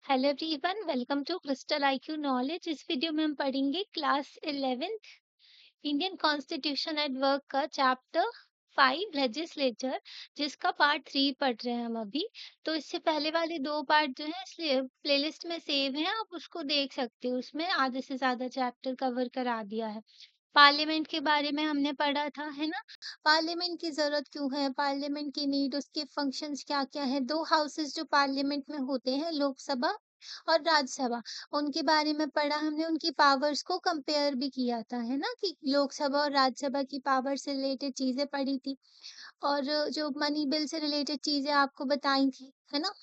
Hello everyone, welcome to Crystal IQ knowledge. इस video में हम पढ़ेंगे class 11th Indian constitution at work का चैप्टर 5 लेजिस्लेचर, जिसका पार्ट 3 पढ़ रहे हैं हम अभी। तो इससे पहले वाले दो पार्ट जो है इसलिए प्लेलिस्ट में सेव है, आप उसको देख सकते हो। उसमें आधे से ज्यादा चैप्टर कवर करा दिया है। पार्लियामेंट के बारे में हमने पढ़ा था, है ना। पार्लियामेंट की जरूरत क्यों है, पार्लियामेंट की नीड, उसके फंक्शंस क्या क्या है। दो हाउसेस जो पार्लियामेंट में होते हैं, लोकसभा और राज्यसभा, उनके बारे में पढ़ा हमने। उनकी पावर्स को कंपेयर भी किया था, है ना, कि लोकसभा और राज्यसभा की पावर से रिलेटेड चीजें पढ़ी थी। और जो मनी बिल से रिलेटेड चीजें आपको बताई थी, है ना।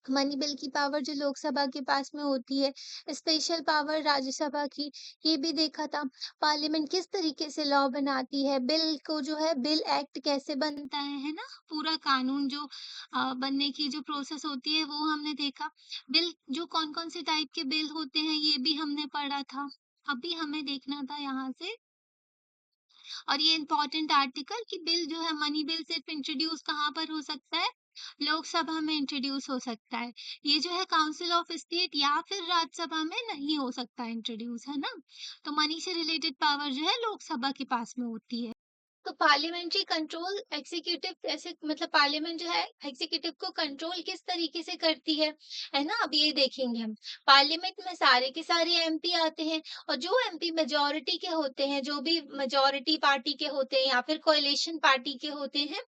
मनी बिल की पावर जो लोकसभा के पास में होती है, स्पेशल पावर राज्यसभा की, ये भी देखा था। पार्लियामेंट किस तरीके से लॉ बनाती है, बिल को जो है बिल एक्ट कैसे बनता है ना। पूरा कानून जो बनने की जो प्रोसेस होती है वो हमने देखा। बिल जो कौन कौन से टाइप के बिल होते हैं ये भी हमने पढ़ा था। अभी हमें देखना था यहाँ से, और ये इम्पोर्टेंट आर्टिकल कि बिल जो है, मनी बिल सिर्फ इंट्रोड्यूस कहाँ पर हो सकता है, लोकसभा में इंट्रोड्यूस हो सकता है। ये जो है काउंसिल ऑफ स्टेट या फिर राज्यसभा में नहीं हो सकता इंट्रोड्यूस, है ना। तो मनी से रिलेटेड पावर जो है लोकसभा के पास में होती है। तो पार्लियामेंट्री कंट्रोल एग्जीक्यूटिव कैसे, मतलब पार्लियामेंट जो है एग्जीक्यूटिव को कंट्रोल किस तरीके से करती है ना। अब ये देखेंगे हम। पार्लियामेंट में सारे के सारे एमपी आते हैं, और जो एमपी मेजोरिटी के होते हैं, जो भी मेजोरिटी पार्टी के होते हैं या फिर कोalition पार्टी के होते हैं,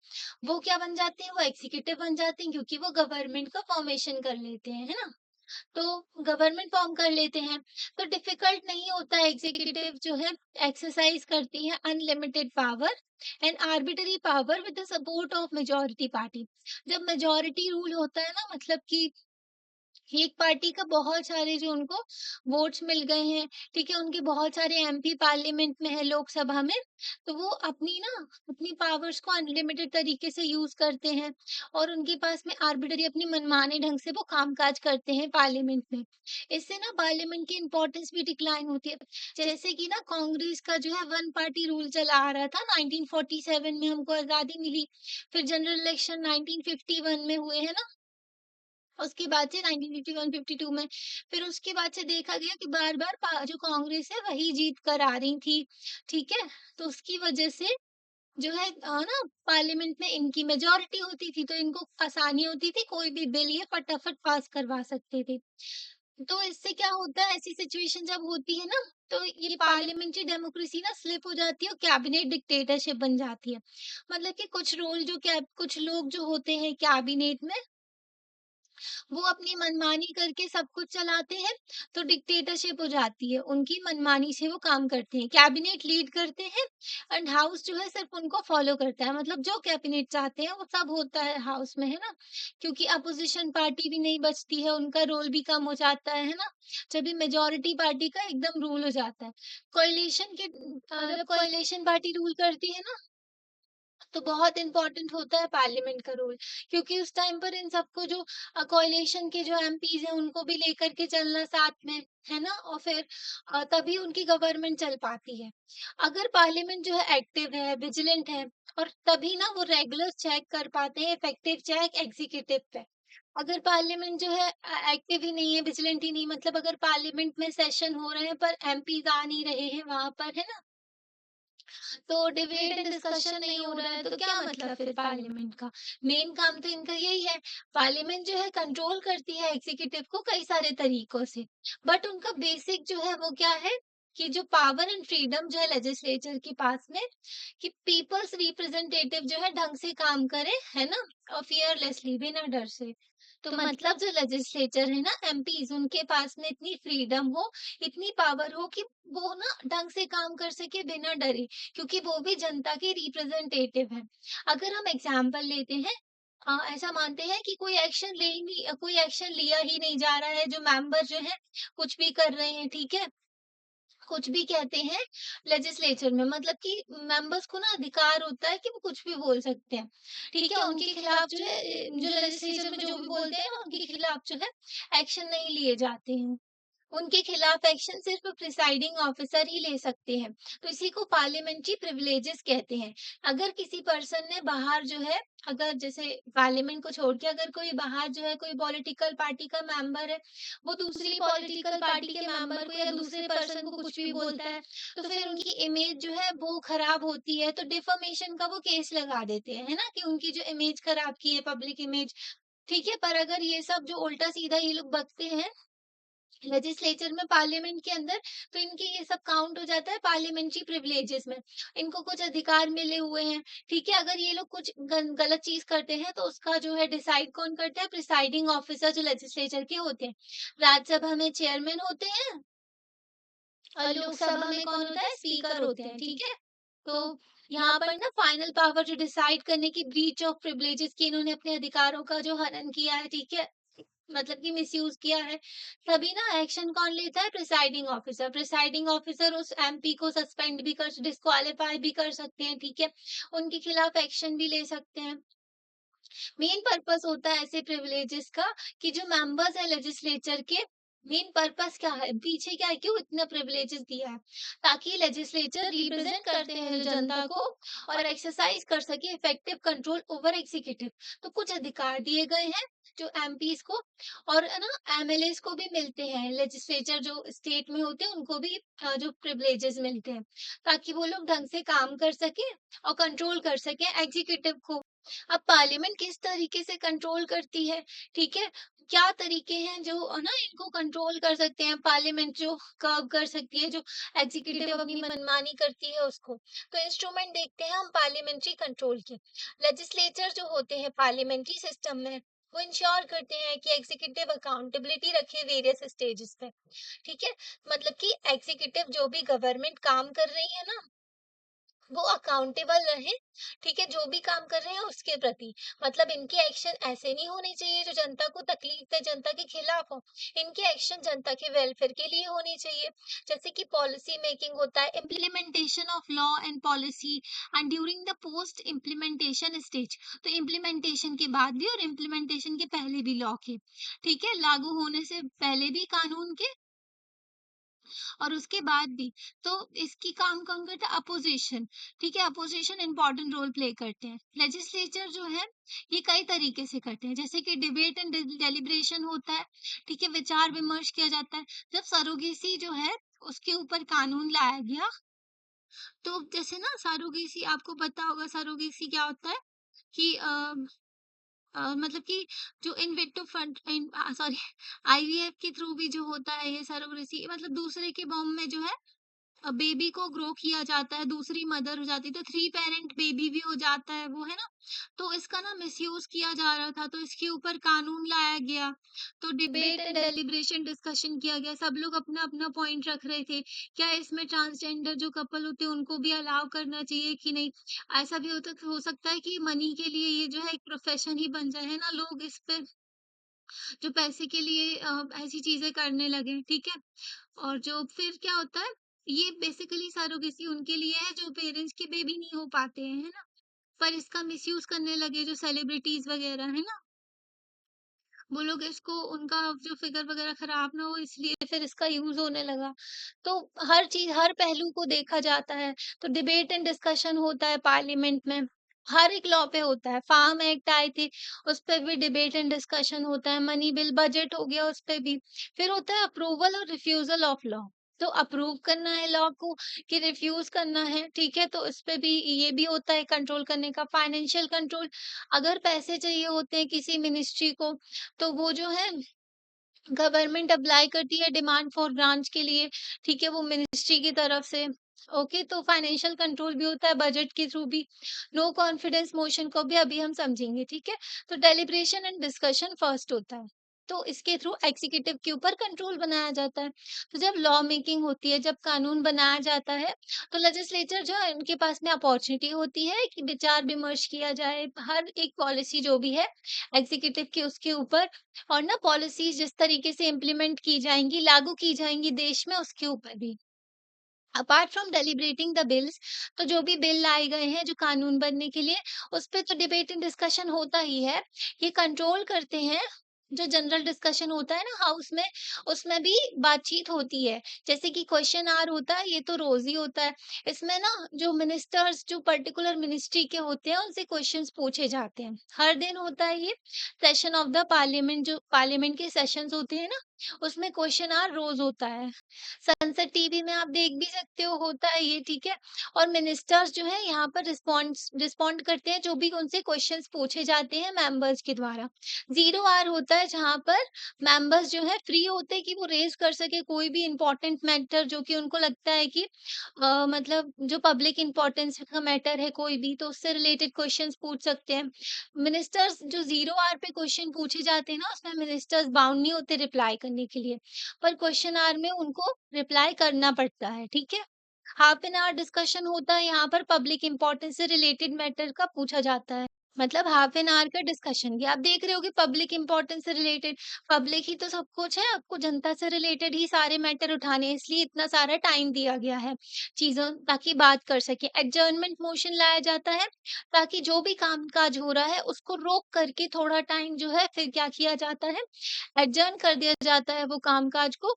वो क्या बन जाते हैं, वो एग्जीक्यूटिव बन जाते हैं, क्योंकि वो गवर्नमेंट का फॉर्मेशन कर लेते हैं, है ना। तो गवर्नमेंट फॉर्म कर लेते हैं, तो डिफिकल्ट नहीं होता। एग्जीक्यूटिव जो है एक्सरसाइज करती है unlimited power and arbitrary power with the support of majority party. जब मेजोरिटी रूल होता है ना, मतलब कि एक पार्टी का बहुत सारे जो उनको वोट्स मिल गए हैं, ठीक है, उनके बहुत सारे एमपी पार्लियामेंट में है, लोकसभा में, तो वो अपनी पावर्स को अनलिमिटेड तरीके से यूज करते हैं, और उनके पास में आर्बिट्ररी अपनी मनमाने ढंग से वो कामकाज करते हैं पार्लियामेंट में। इससे ना पार्लियामेंट की इंपॉर्टेंस भी डिक्लाइन होती है। जैसे कि ना कांग्रेस का जो है वन पार्टी रूल चला आ रहा था, 1947 में हमको आजादी मिली, फिर जनरल इलेक्शन 1951 में हुए, है ना। उसके बाद से 1951-52 में, फिर उसके बाद से देखा गया कि बार-बार जो कांग्रेस है वही जीत कर आ रही थी, ठीक है? तो उसकी वजह से जो है ना, पार्लियामेंट में इनकी मेजॉरिटी होती थी, तो इनको आसानी होती थी, कोई भी बिल ये फटाफट पास करवा सकते थे। तो इससे क्या होता है, ऐसी सिचुएशन जब होती है ना, तो ये पार्लियामेंट्री डेमोक्रेसी ना स्लिप हो जाती है और कैबिनेट डिक्टेटरशिप बन जाती है। मतलब कि कुछ लोग जो होते हैं कैबिनेट में, वो अपनी मनमानी करके सब कुछ चलाते हैं, तो डिक्टेटरशिप हो जाती है। उनकी मनमानी से वो काम करते हैं, कैबिनेट लीड करते हैं, एंड हाउस जो है सिर्फ उनको फॉलो करता है। मतलब जो कैबिनेट चाहते हैं वो सब होता है हाउस में, है ना। क्योंकि अपोजिशन पार्टी भी नहीं बचती है, उनका रोल भी कम हो जाता है ना। जब भी मेजोरिटी पार्टी का एकदम रूल हो जाता है। जब कोalition पार्टी रूल करती है ना, तो बहुत इम्पोर्टेंट होता है पार्लियामेंट का रोल, क्योंकि उस टाइम पर इन सबको जो कोalition के जो एमपीज हैं उनको भी लेकर के चलना साथ में, है ना। और फिर तभी उनकी गवर्नमेंट चल पाती है। अगर पार्लियामेंट जो है एक्टिव है, विजिलेंट है, और तभी ना वो रेगुलर चेक कर पाते हैं, इफेक्टिव चेक एग्जीक्यूटिव पे। अगर पार्लियामेंट जो है एक्टिव ही नहीं है, विजिलेंट ही नहीं, मतलब अगर पार्लियामेंट में सेशन हो रहे हैं पर एमपीज आ नहीं रहे हैं वहां पर, है ना, तो डिबेट एंड डिस्कशन नहीं हो रहा है, तो क्या मतलब फिर पार्लियामेंट का। मेन काम तो इनका यही है। पार्लियामेंट जो है कंट्रोल करती है एग्जीक्यूटिव को कई सारे तरीकों से, बट उनका बेसिक जो है वो क्या है, कि जो पावर एंड फ्रीडम जो है लेजिस्लेचर के पास में, कि पीपल्स रिप्रेजेंटेटिव जो है ढंग से काम करे, है ना, और फियरलेसली, बिना डर से। तो मतलब जो लेजिस्लेचर है ना, एमपीज, उनके पास में इतनी फ्रीडम हो, इतनी पावर हो कि वो ना ढंग से काम कर सके बिना डरे, क्योंकि वो भी जनता के रिप्रेजेंटेटिव हैं। अगर हम एग्जाम्पल लेते हैं, ऐसा मानते हैं कि कोई एक्शन लिया ही नहीं जा रहा है, जो मेंबर जो है कुछ भी कर रहे हैं, ठीक है, कुछ भी कहते हैं लेजिस्लेचर में, मतलब कि मेंबर्स को ना अधिकार होता है कि वो कुछ भी बोल सकते हैं, ठीक है। उनके खिलाफ जो है, जो लेजिस्लेचर में जो भी बोलते हैं ना, उनके खिलाफ जो है एक्शन नहीं लिए जाते हैं। उनके खिलाफ एक्शन सिर्फ प्रिसाइडिंग ऑफिसर ही ले सकते हैं। तो इसी को पार्लियामेंट्री प्रिविलेजेस कहते हैं। अगर किसी पर्सन ने बाहर जो है, अगर जैसे पार्लियामेंट को छोड़ के अगर कोई बाहर जो है कोई पॉलिटिकल पार्टी का मेंबर है, वो दूसरी पॉलिटिकल पार्टी के मेंबर को या दूसरे पर्सन को कुछ भी बोलता है, तो फिर उनकी इमेज जो है वो खराब होती है, तो डिफेमेशन का वो केस लगा देते हैं, है ना, कि उनकी जो इमेज खराब की है, पब्लिक इमेज, ठीक है। पर अगर ये सब जो उल्टा सीधा ये लोग बकते हैं लेजिस्लेचर में, पार्लियामेंट के अंदर, तो इनके ये सब काउंट हो जाता है पार्लियामेंट्री प्रिविलेजेस में। इनको कुछ अधिकार मिले हुए हैं, ठीक है। अगर ये लोग कुछ गलत चीज करते हैं तो उसका जो है डिसाइड कौन करता है? प्रिसाइडिंग ऑफिसर जो लेजिस्लेचर के होते हैं। राज्यसभा में चेयरमैन होते हैं और लोकसभा में कौन होता है? स्पीकर होते हैं, ठीक है। तो यहाँ पर ना फाइनल पावर जो डिसाइड करने की ब्रीच ऑफ प्रिविलेजेस की, इन्होंने अपने अधिकारों का जो हनन किया है, ठीक है, मतलब कि मिसयूज किया है, तभी ना एक्शन कौन लेता है? Presiding officer. प्रिसाइडिंग ऑफिसर उस एमपी को सस्पेंड भी कर, डिस्क्वालीफाई भी कर सकते हैं, ठीक है, उनके खिलाफ एक्शन भी ले सकते हैं। मेन पर्पस होता है ऐसे प्रिविलेजेस का कि जो मेंबर्स है लेजिस्लेचर के, मेन पर्पस क्या है, पीछे क्या है, क्यों इतना प्रिविलेजेस दिया है? ताकि लेजिस्लेचर रिप्रेजेंट करते हैं जनता को और एक्सरसाइज कर सके इफेक्टिव कंट्रोल ओवर एग्जीक्यूटिव। तो कुछ अधिकार दिए गए हैं जो एमपीज को, और है ना एमएलएस को भी मिलते हैं, लेजिस्लेचर जो स्टेट में होते हैं उनको भी जो प्रिविलेजेस मिलते हैं, ताकि वो लोग ढंग से काम कर सके और कंट्रोल कर सके एग्जीक्यूटिव को। अब पार्लियामेंट किस तरीके से कंट्रोल करती है, ठीक है, क्या तरीके हैं जो ना इनको कंट्रोल कर सकते हैं, पार्लियामेंट जो कर्व कर सकती है, जो एग्जीक्यूटिव अपनी मनमानी करती है उसको। तो इंस्ट्रूमेंट देखते हैं हम पार्लियामेंट्री कंट्रोल के। लेजिस्लेचर जो होते हैं पार्लियामेंट्री सिस्टम में, वो इंश्योर करते हैं कि एग्जीक्यूटिव अकाउंटेबिलिटी रखे वेरियस स्टेजेस पे, ठीक है। मतलब कि एग्जीक्यूटिव जो भी गवर्नमेंट काम कर रही है ना, वो अकाउंटेबल रहे, ठीक है, जो भी काम कर रहे हैं उसके प्रति। मतलब इनके एक्शन ऐसे नहीं होने चाहिए जो जनता को तकलीफ दे, जनता के खिलाफ हो। इनके एक्शन जनता के वेलफेयर के लिए होने चाहिए। जैसे कि पॉलिसी मेकिंग होता है, implementation of law and policy and during the post implementation stage. तो इम्प्लीमेंटेशन के बाद भी और इम्प्लीमेंटेशन के पहले भी लॉ के, ठीक है, लागू होने से पहले भी कानून के और उसके बाद भी। तो इसकी काम कौन करता है? अपोजिशन, ठीक है, अपोजिशन इंपॉर्टेंट रोल प्ले करते हैं। लेजिस्लेचर जो है ये कई तरीके से करते हैं, जैसे कि डिबेट एंड डेलिब्रेशन होता है, ठीक है, विचार विमर्श किया जाता है। जब सरोगेसी जो है उसके ऊपर कानून लाया गया, तो जैसे ना सरोगेसी, आपको पता होगा सरोगेसी क्या होता है कि मतलब कि जो in vitro fund sorry IVF के थ्रू भी जो होता है ये सरोगेसी, मतलब दूसरे के बॉम्ब में जो है बेबी को ग्रो किया जाता है, दूसरी मदर हो जाती है, तो थ्री पेरेंट बेबी भी हो जाता है वो, है ना। तो इसका ना मिसयूज किया जा रहा था, तो इसके ऊपर कानून लाया गया। तो डिबेट एंड डेलिब्रेशन डिस्कशन किया गया, सब लोग अपना अपना पॉइंट रख रहे थे, क्या इसमें ट्रांसजेंडर जो कपल होते हैं उनको भी अलाउ करना चाहिए कि नहीं। ऐसा भी हो सकता है कि मनी के लिए ये जो है एक प्रोफेशन ही बन जाए, है ना, लोग इस पे जो पैसे के लिए ऐसी चीजें करने लगे, ठीक है। और जो फिर क्या होता है, ये बेसिकली सरोगेसी उनके लिए है जो पेरेंट्स के बेबी नहीं हो पाते हैं, है ना। पर इसका मिसयूज करने लगे जो सेलिब्रिटीज वगैरह, है ना, वो लोग इसको, उनका जो फिगर वगैरह खराब ना हो इसलिए फिर इसका यूज होने लगा। तो हर चीज, हर पहलू को देखा जाता है। तो डिबेट एंड डिस्कशन होता है पार्लियामेंट में, हर एक लॉ पे होता है। फार्म एक्ट आए थे, उस पे भी डिबेट एंड डिस्कशन होता है। मनी बिल, बजट हो गया, उस पे भी। फिर होता है अप्रूवल और रिफ्यूजल ऑफ लॉ। तो अप्रूव करना है लॉ को कि रिफ्यूज करना है, ठीक है, तो इस पे भी ये भी होता है कंट्रोल करने का। फाइनेंशियल कंट्रोल, अगर पैसे चाहिए होते हैं किसी मिनिस्ट्री को, तो वो जो है गवर्नमेंट अप्लाई करती है डिमांड फॉर ग्रांट्स के लिए, ठीक है, वो मिनिस्ट्री की तरफ से। ओके, तो फाइनेंशियल कंट्रोल भी होता है बजट के थ्रू भी। नो कॉन्फिडेंस मोशन को भी अभी हम समझेंगे, ठीक है। तो डेलिब्रेशन एंड डिस्कशन फर्स्ट होता है, तो इसके थ्रू एग्जीक्यूटिव के ऊपर कंट्रोल बनाया जाता है। तो जब लॉ मेकिंग होती है, जब कानून बनाया जाता है, तो लेजिस्लेचर जो है उनके पास में अपॉर्चुनिटी होती है कि विचार विमर्श किया जाए हर एक पॉलिसी जो भी है एग्जीक्यूटिव की, उसके ऊपर। और ना पॉलिसीज़ जिस तरीके से इम्प्लीमेंट की जाएँगी, लागू की जाएँगी देश में, उसके ऊपर भी। अपार्ट फ्रॉम डेलिब्रेटिंग द बिल्स, तो जो भी बिल लाए गए हैं जो कानून बनने के लिए, उस पे तो डिबेट एंड डिस्कशन होता ही है। ये कंट्रोल करते हैं जो जनरल डिस्कशन होता है ना हाउस में, उसमें भी बातचीत होती है। जैसे कि क्वेश्चन आवर होता है, ये तो रोज़ ही होता है। इसमें ना जो मिनिस्टर्स जो पर्टिकुलर मिनिस्ट्री के होते हैं, उनसे क्वेश्चन्स पूछे जाते हैं। हर दिन होता है ये। सेशन ऑफ द पार्लियामेंट, जो पार्लियामेंट के सेशंस होते हैं ना, उसमें क्वेश्चन आवर रोज़ होता है। संसद टीवी में आप देख भी सकते हो, होता है ये, ठीक है? और मिनिस्टर्स जो है यहाँ पर रिस्पॉन्ड करते हैं, जो भी उनसे क्वेश्चन्स पूछे जाते हैं मेंबर्स के द्वारा। 0 आवर होता है जहाँ पर मेंबर्स जो है फ्री होते हैं कि वो रेज़ कर सके कोई भी इम्पोर्टेंट मैटर जो कि उनको लगता है कि मतलब जो पब्लिक इम्पोर्टेंस का मैटर है कोई भी, तो उससे रिलेटेड क्वेश्चंस पूछ सकते हैं। मिनिस्टर्स जो 0 आवर पे क्वेश्चन पूछे जाते हैं ना, उसमें मिनिस्टर्स बाउंड नहीं होते रिप्लाई करने के लिए, पर क्वेश्चन आवर में उनको रिप्लाई करना पड़ता है, ठीक है? हाफ एन आवर डिस्कशन होता है, यहाँ पर पब्लिक इम्पोर्टेंस से रिलेटेड मैटर का पूछा जाता है। मतलब हाफ एन आवर का डिस्कशन ये आप देख रहे हो कि पब्लिक इम्पोर्टेंस से रिलेटेड, पब्लिक ही तो सब कुछ है, आपको जनता से रिलेटेड ही सारे मैटर उठाने हैं, इसलिए इतना सारा टाइम दिया गया है चीज़ों ताकि बात कर सकें। एडजर्नमेंट मोशन लाया जाता है ताकि जो भी काम-काज हो रहा है उसको रोक करके थोड़ा टाइम जो है फिर क्या किया जाता है, एडजर्न कर दिया जाता है, वो काम-काज को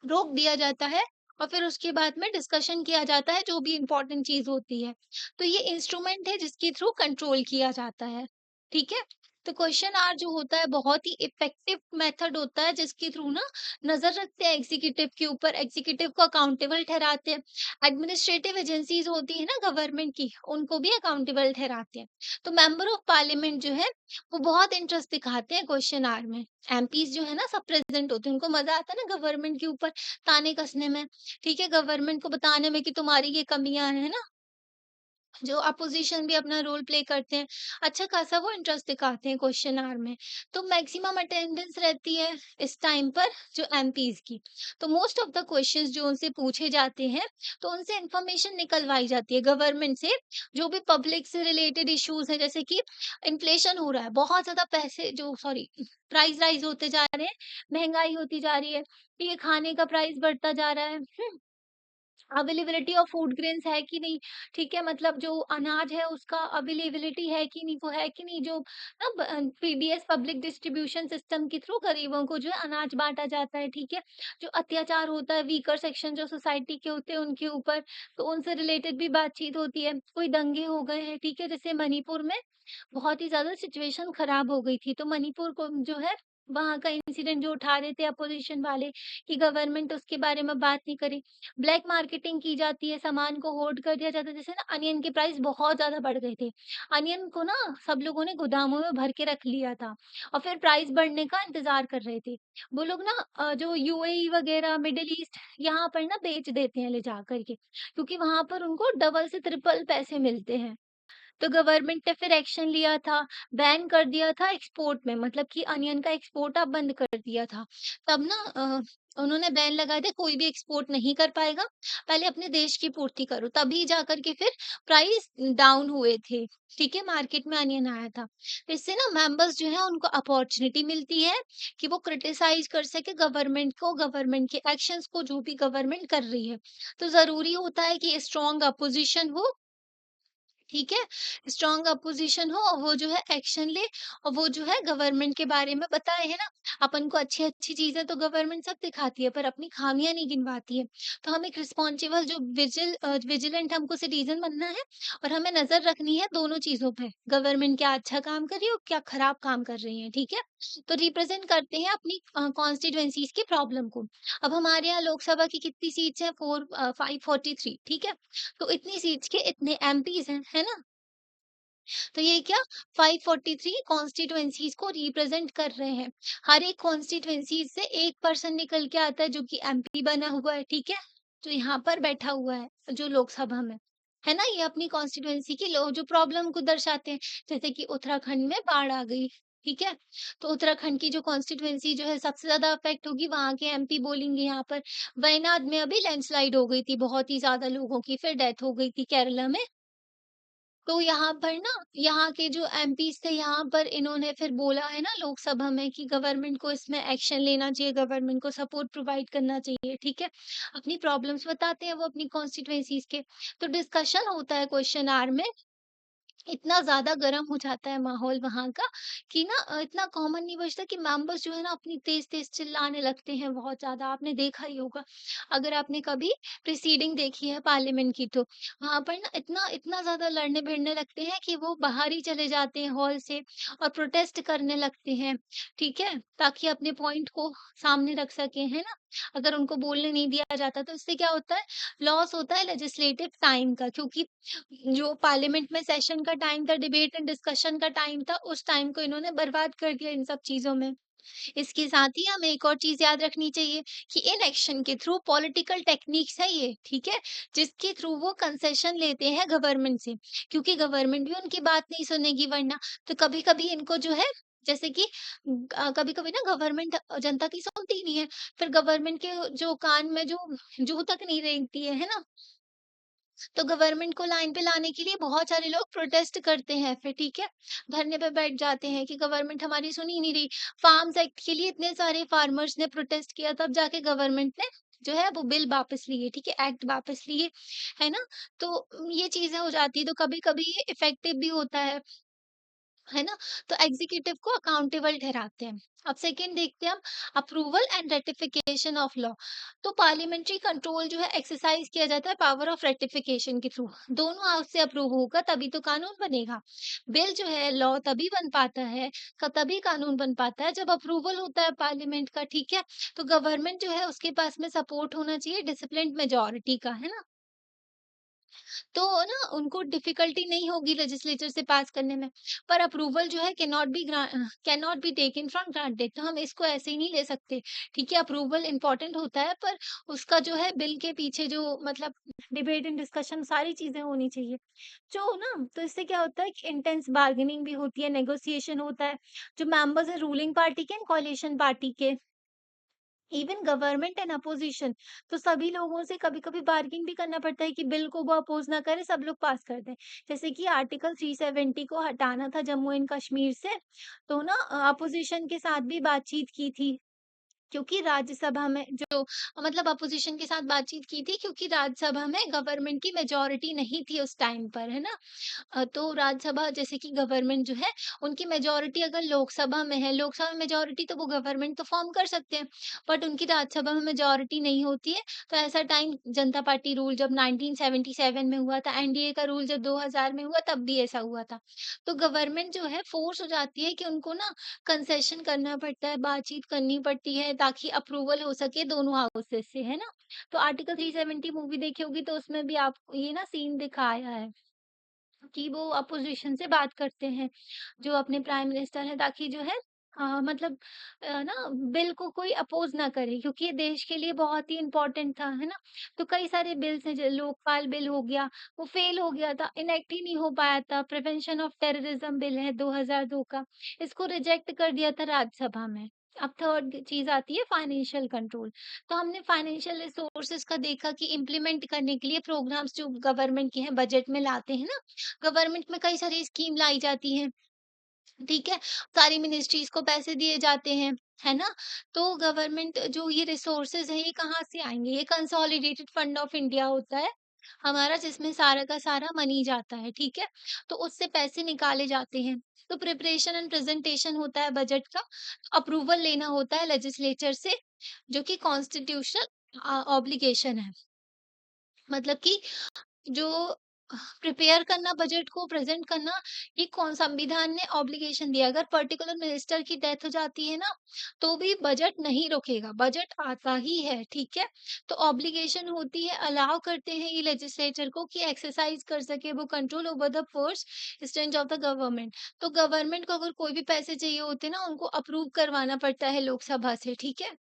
रोक दिया जाता है और फिर उसके बाद में डिस्कशन किया जाता है जो भी इम्पोर्टेंट चीज़ होती है। तो ये इंस्ट्रूमेंट है जिसके थ्रू कंट्रोल किया जाता है, ठीक है? तो क्वेश्चन आवर जो होता है बहुत ही इफ़ेक्टिव मेथड होता है जिसके थ्रू ना नज़र रखते हैं एग्ज़ीक्यूटिव के ऊपर, एग्ज़ीक्यूटिव को अकाउंटेबल ठहराते हैं। एडमिनिस्ट्रेटिव एजेंसीज़ होती है ना गवर्नमेंट की, उनको भी अकाउंटेबल ठहराते हैं। तो मेंबर ऑफ पार्लियामेंट जो है, वो बहुत इंटरेस्ट दिखाते हैं क्वेश्चन आवर में। एमपीज़ जो है ना सब प्रेज़ेंट होते हैं, उनको मज़ा आता है ना गवर्नमेंट के ऊपर ताने कसने में, ठीक है? गवर्नमेंट को बताने में कि तुम्हारी ये कमियाँ हैं, है ना? जो अपोज़िशन भी अपना रोल प्ले करते हैं, अच्छा खासा वो इंटरेस्ट दिखाते हैं क्वेश्चन आवर में। तो मैक्सिमम अटेंडेंस रहती है इस टाइम पर जो एमपीज़ की। तो मोस्ट ऑफ द क्वेश्चंस जो उनसे पूछे जाते हैं, तो उनसे इन्फॉर्मेशन निकलवाई जाती है गवर्नमेंट से, जो भी पब्लिक से रिलेटेड इश्यूज़ हैं, जैसे कि इन्फ्लेशन हो रहा है, बहुत ज़्यादा पैसे जो सॉरी प्राइस राइज़ होते जा रहे हैं, महँगाई होती जा रही है, ठीक है? खाने का प्राइस बढ़ता जा रहा है, अवेलेबिलिटी ऑफ फूड ग्रेन्स है कि नहीं, ठीक है? मतलब जो अनाज है उसका अवेलेबिलिटी है कि नहीं, वो है कि नहीं, जो ना पीडीएस पब्लिक डिस्ट्रीब्यूशन सिस्टम के थ्रू गरीबों को जो है अनाज बाँटा जाता है, ठीक है? जो अत्याचार होता है वीकर सेक्शन जो सोसाइटी के होते हैं उनके ऊपर, तो उनसे रिलेटेड भी बातचीत होती है। कोई दंगे हो गए हैं, ठीक है? जैसे मणिपुर में बहुत ही ज़्यादा सिचुएशन खराब हो गई थी, तो मणिपुर को जो है वहाँ का इंसिडेंट जो उठा रहे थे अपोज़िशन वाले कि गवर्नमेंट उसके बारे में बात नहीं करे। ब्लैक मार्केटिंग की जाती है, सामान को होर्ड कर दिया जाता है, जैसे ना अनियन के प्राइस बहुत ज़्यादा बढ़ गए थे। अनियन को ना सब लोगों ने गोदामों में भर के रख लिया था और फिर प्राइस बढ़ने का इंतज़ार कर रहे थे। वो लोग ना जो यूएई वगैरह मिडल ईस्ट यहाँ पर ना बेच देते हैं ले जा कर के, क्योंकि वहाँ पर उनको डबल से ट्रिपल पैसे मिलते हैं। तो गवर्नमेंट ने फिर एक्शन लिया था, बैन कर दिया था एक्सपोर्ट में, मतलब कि अनियन का एक्सपोर्ट अब बंद कर दिया था। तब ना उन्होंने बैन लगा दिया, कोई भी एक्सपोर्ट नहीं कर पाएगा, पहले अपने देश की पूर्ति करो, तभी जाकर के फिर प्राइस डाउन हुए थे, ठीक है? मार्केट में अनियन आया था। तो इससे ना मेंबर्स जो है उनको अपॉर्च्युनिटी मिलती है कि वो क्रिटिसाइज़ कर सके गवर्नमेंट को, गवर्नमेंट के एक्शंस को जो भी गवर्नमेंट कर रही है। तो ज़रूरी होता है कि स्ट्रॉन्ग अपोज़िशन हो, ठीक है? स्ट्रॉन्ग अपोज़िशन हो और वो जो है एक्शन ले और वो जो है गवर्नमेंट के बारे में बताए, है ना? अपन को अच्छी-अच्छी चीज़ें तो गवर्नमेंट सब दिखाती है पर अपनी खामियाँ नहीं गिनवाती है। तो हम एक रिस्पॉन्सिबल जो विजिलेंट हमको सिटीज़न बनना है और हमें नज़र रखनी है दोनों चीज़ों पे, गवर्नमेंट क्या अच्छा काम कर रही है और क्या खराब काम कर रही है, ठीक है? तो रिप्रेज़ेंट करते हैं अपनी कॉन्स्टिट्यूएंसीज़ की प्रॉब्लम को। अब हमारे यहाँ लोकसभा की कितनी सीट्स हैं? 543, ठीक है? तो इतनी सीट्स के इतने एमपीज़ हैं, है ना? तो ये क्या 543 कॉन्स्टिट्यूएंसीज़ को रिप्रेज़ेंट कर रहे हैं। हर एक कॉन्स्टिट्यूएंसी से एक पर्सन निकल के आता है जो कि एमपी बना हुआ है, ठीक है? जो यहाँ पर बैठा हुआ है, जो लोकसभा में, है ना? ये अपनी कॉन्स्टिट्यूएंसी की लो जो प्रॉब्लम को दर्शाते हैं, जैसे कि उत्तराखंड में बाढ़ आ गई, ठीक है? तो उत्तराखंड की जो कॉन्स्टिट्यूएंसी जो है सबसे ज़्यादा अफ़ेक्ट होगी, वहाँ के एमपी बोलेंगे यहाँ पर। वयनाड में अभी लैंडस्लाइड हो गई थी, बहुत ही ज़्यादा लोगों की फिर डेथ हो गई थी केरला में। तो यहाँ पर ना, यहाँ के जो एमपीज़ थे, यहाँ पर इन्होंने फिर बोला है ना लोकसभा में कि गवर्नमेंट को इसमें एक्शन लेना चाहिए, गवर्नमेंट को सपोर्ट प्रोवाइड करना चाहिए, ठीक है? अपनी प्रॉब्लम्स बताते हैं वो अपनी कॉन्स्टिट्यूएंसीज़ के। तो डिस्कशन होता है क्वेश्चन आवर में इतना ज़्यादा गर्म हो जाता है माहौल वहाँ का कि ना इतना कॉमन नहीं बचता कि मेंबर्स जो है ना अपनी तेज़-तेज़ चिल्लाने लगते हैं बहुत ज़्यादा, आपने देखा ही होगा। अगर आपने कभी प्रीसीडिंग देखी है पार्लियामेंट की तो, वहाँ पर ना इतना इतना ज़्यादा लड़ने-भिड़ने लगते हैं कि वो बाहर ही चले जाते हैं हॉल से और प्रोटेस्ट करने लगते हैं, ठीक है? ताकि अपने पॉइंट को सामने रख सकें, है ना? अगर उनको बोलने नहीं दिया जाता तो इससे क्या होता है, लॉस होता है लेजिस्लेटिव टाइम का, क्योंकि जो पार्लियामेंट में सेशन का टाइम था, डिबेट एंड डिस्कशन का टाइम था, उस टाइम को इन्होंने बर्बाद कर दिया इन सब चीज़ों में। इसके साथ ही हमें एक और चीज़ याद रखनी चाहिए कि इलेक्शन के थ्रू पॉलिटिकल टेक्निक्स है ये, ठीक है? जिसके थ्रू वो कंसेशन लेते हैं गवर्नमेंट से, क्योंकि गवर्नमेंट भी उनकी बात नहीं सुनेगी वरना। तो कभी-कभी इनको जो है जैसे कि कभी-कभी ना गवर्नमेंट जनता की सुनती ही नहीं है, फिर गवर्नमेंट के जो कान में जो जूँ तक नहीं रेंगती है ना? तो गवर्नमेंट को लाइन पे लाने के लिए बहुत सारे लोग प्रोटेस्ट करते हैं फिर, ठीक है? धरने पे बैठ जाते हैं कि गवर्नमेंट हमारी सुन ही नहीं रही। फार्म्स एक्ट के लिए इतने सारे फार्मर्स ने प्रोटेस्ट किया तब जाके गवर्नमेंट ने जो है वो बिल वापस लिए, ठीक है? एक्ट वापस लिए, है ना? तो ये चीज़ें हो जाती है तो कभी-कभी ये इफेक्टिव भी होता है ना? तो एग्जीक्यूटिव को अकाउंटेबल ठहराते हैं। अब सेकंड देखते हैं हम approval and ratification of law. तो पार्लियामेंट्री कंट्रोल जो है एक्सरसाइज किया जाता है पावर ऑफ रेटिफिकेशन के थ्रू। दोनों हाउस से अप्रूव होगा तभी तो कानून बनेगा। बिल जो है लॉ तभी बन पाता है तभी कानून बन पाता है जब अप्रूवल होता है पार्लियामेंट का, ठीक है? तो गवर्नमेंट जो है उसके पास में सपोर्ट होना चाहिए डिसिप्लिन्ड मेजॉरिटी का, है ना? तो ना उनको डिफ़िकल्टी नहीं होगी लेजिस्लेचर से पास करने में। पर अप्रूवल जो है can not be taken from granted, तो हम इसको ऐसे ही नहीं ले सकते। ठीक है, अप्रूवल इम्पोर्टेंट होता है पर उसका जो है बिल के पीछे जो मतलब डिबेट एंड डिस्कशन सारी चीज़ें होनी चाहिए। जो ना तो इससे क्या होता है कि इंटेंस बार्गेनिंग भी होती है, नेगोशिएशन होता है। जो मेंबर्स हैं रूलिंग पार्टी के एंड कोalition पार्टी के, इवन गवर्नमेंट एंड अपोजिशन, तो सभी लोगों से कभी-कभी बार्गेन भी करना पड़ता है कि बिल को वो अपोज ना करें, सब लोग पास कर दें। जैसे कि आर्टिकल 370 को हटाना था जम्मू एंड कश्मीर से, तो ना अपोजिशन के साथ भी बातचीत की थी। क्योंकि राज्यसभा में जो मतलब अपोजिशन के साथ बातचीत की थी क्योंकि राज्यसभा में गवर्नमेंट की मेजॉरिटी नहीं थी उस टाइम पर, है ना? तो राज्यसभा जैसे कि गवर्नमेंट जो है, उनकी मेजॉरिटी अगर लोकसभा में है, लोकसभा में मेजॉरिटी तो वो गवर्नमेंट तो फ़ॉर्म कर सकते हैं, बट उनकी राज्यसभा में मेजॉरिटी नहीं होती है, तो ऐसा टाइम जनता पार्टी रूल जब 1977 में हुआ था, एनडीए का रूल जब 2000 में हुआ तब भी ऐसा हुआ था। तो गवर्नमेंट जो है फ़ोर्स हो जाती है कि उनको ना कंसेशन करना पड़ता है, बातचीत करनी पड़ती है ताकि अप्रूवल हो सके दोनों हाउसेस से, है ना? तो आर्टिकल 370 मूवी देखी होगी तो उसमें भी आपको ये ना सीन दिखाया है। कि वो अपोज़िशन से बात करते हैं, जो अपने प्राइम मिनिस्टर हैं ताकि जो है मतलब ना बिल को कोई अपोज़ ना करे क्योंकि ये देश के लिए बहुत ही इम्पोर्टेंट था, है ना? तो कई सारे बिल्स हैं, ज लोकपाल बिल हो गया, वो फ़ेल हो गया था, इनैक्ट ही नहीं हो पाया था। प्रिवेंशन ऑफ टेररिज़्म बिल है 2002 का, इसको रिजेक्ट कर दिया था राज्यसभा में। अब थर्ड चीज़ आती है फाइनेंशियल कंट्रोल। तो हमने फाइनेंशियल रिसोर्सेज़ का देखा कि इम्प्लीमेंट करने के लिए प्रोग्राम्स जो गवर्नमेंट के हैं बजट में लाते हैं ना, गवर्नमेंट में कई सारी स्कीम लाई जाती हैं, ठीक है? सारी मिनिस्ट्रीज़ को पैसे दिए जाते हैं, है ना? तो गवर्नमेंट जो ये रिसोर्सेज़ हैं, ये कहाँ से आएँगे? ये कंसोलिडेटेड फंड ऑफ इंडिया होता है हमारा, जिसमें सारा का सारा मनी जाता है, ठीक है? तो उससे पैसे निकाले जाते हैं। तो प्रिपरेशन एंड प्रेज़ेंटेशन होता है बजट का, अप्रूवल लेना होता है लेजिस्लेचर से, जो कि कॉन्स्टिट्यूशनल ऑब्लिगेशन है। मतलब कि जो प्रिपेयर करना बजट को प्रेज़ेंट करना, ये कौन संविधान ने ऑब्लिगेशन दिया। अगर पर्टिकुलर मिनिस्टर की डेथ हो जाती है ना, तो भी बजट नहीं रुकेगा, बजट आता ही है, ठीक है? तो ऑब्लिगेशन होती है, अलाउ करते हैं ये लेजिस्लेचर को कि एक्सरसाइज़ कर सके वो control over the purse strength of the government. तो गवर्नमेंट को अगर कोई भी पैसे चाहिए होते हैं ना, उनको अप्रूव करवाना पड़ता है लोकसभा से, ठीक है?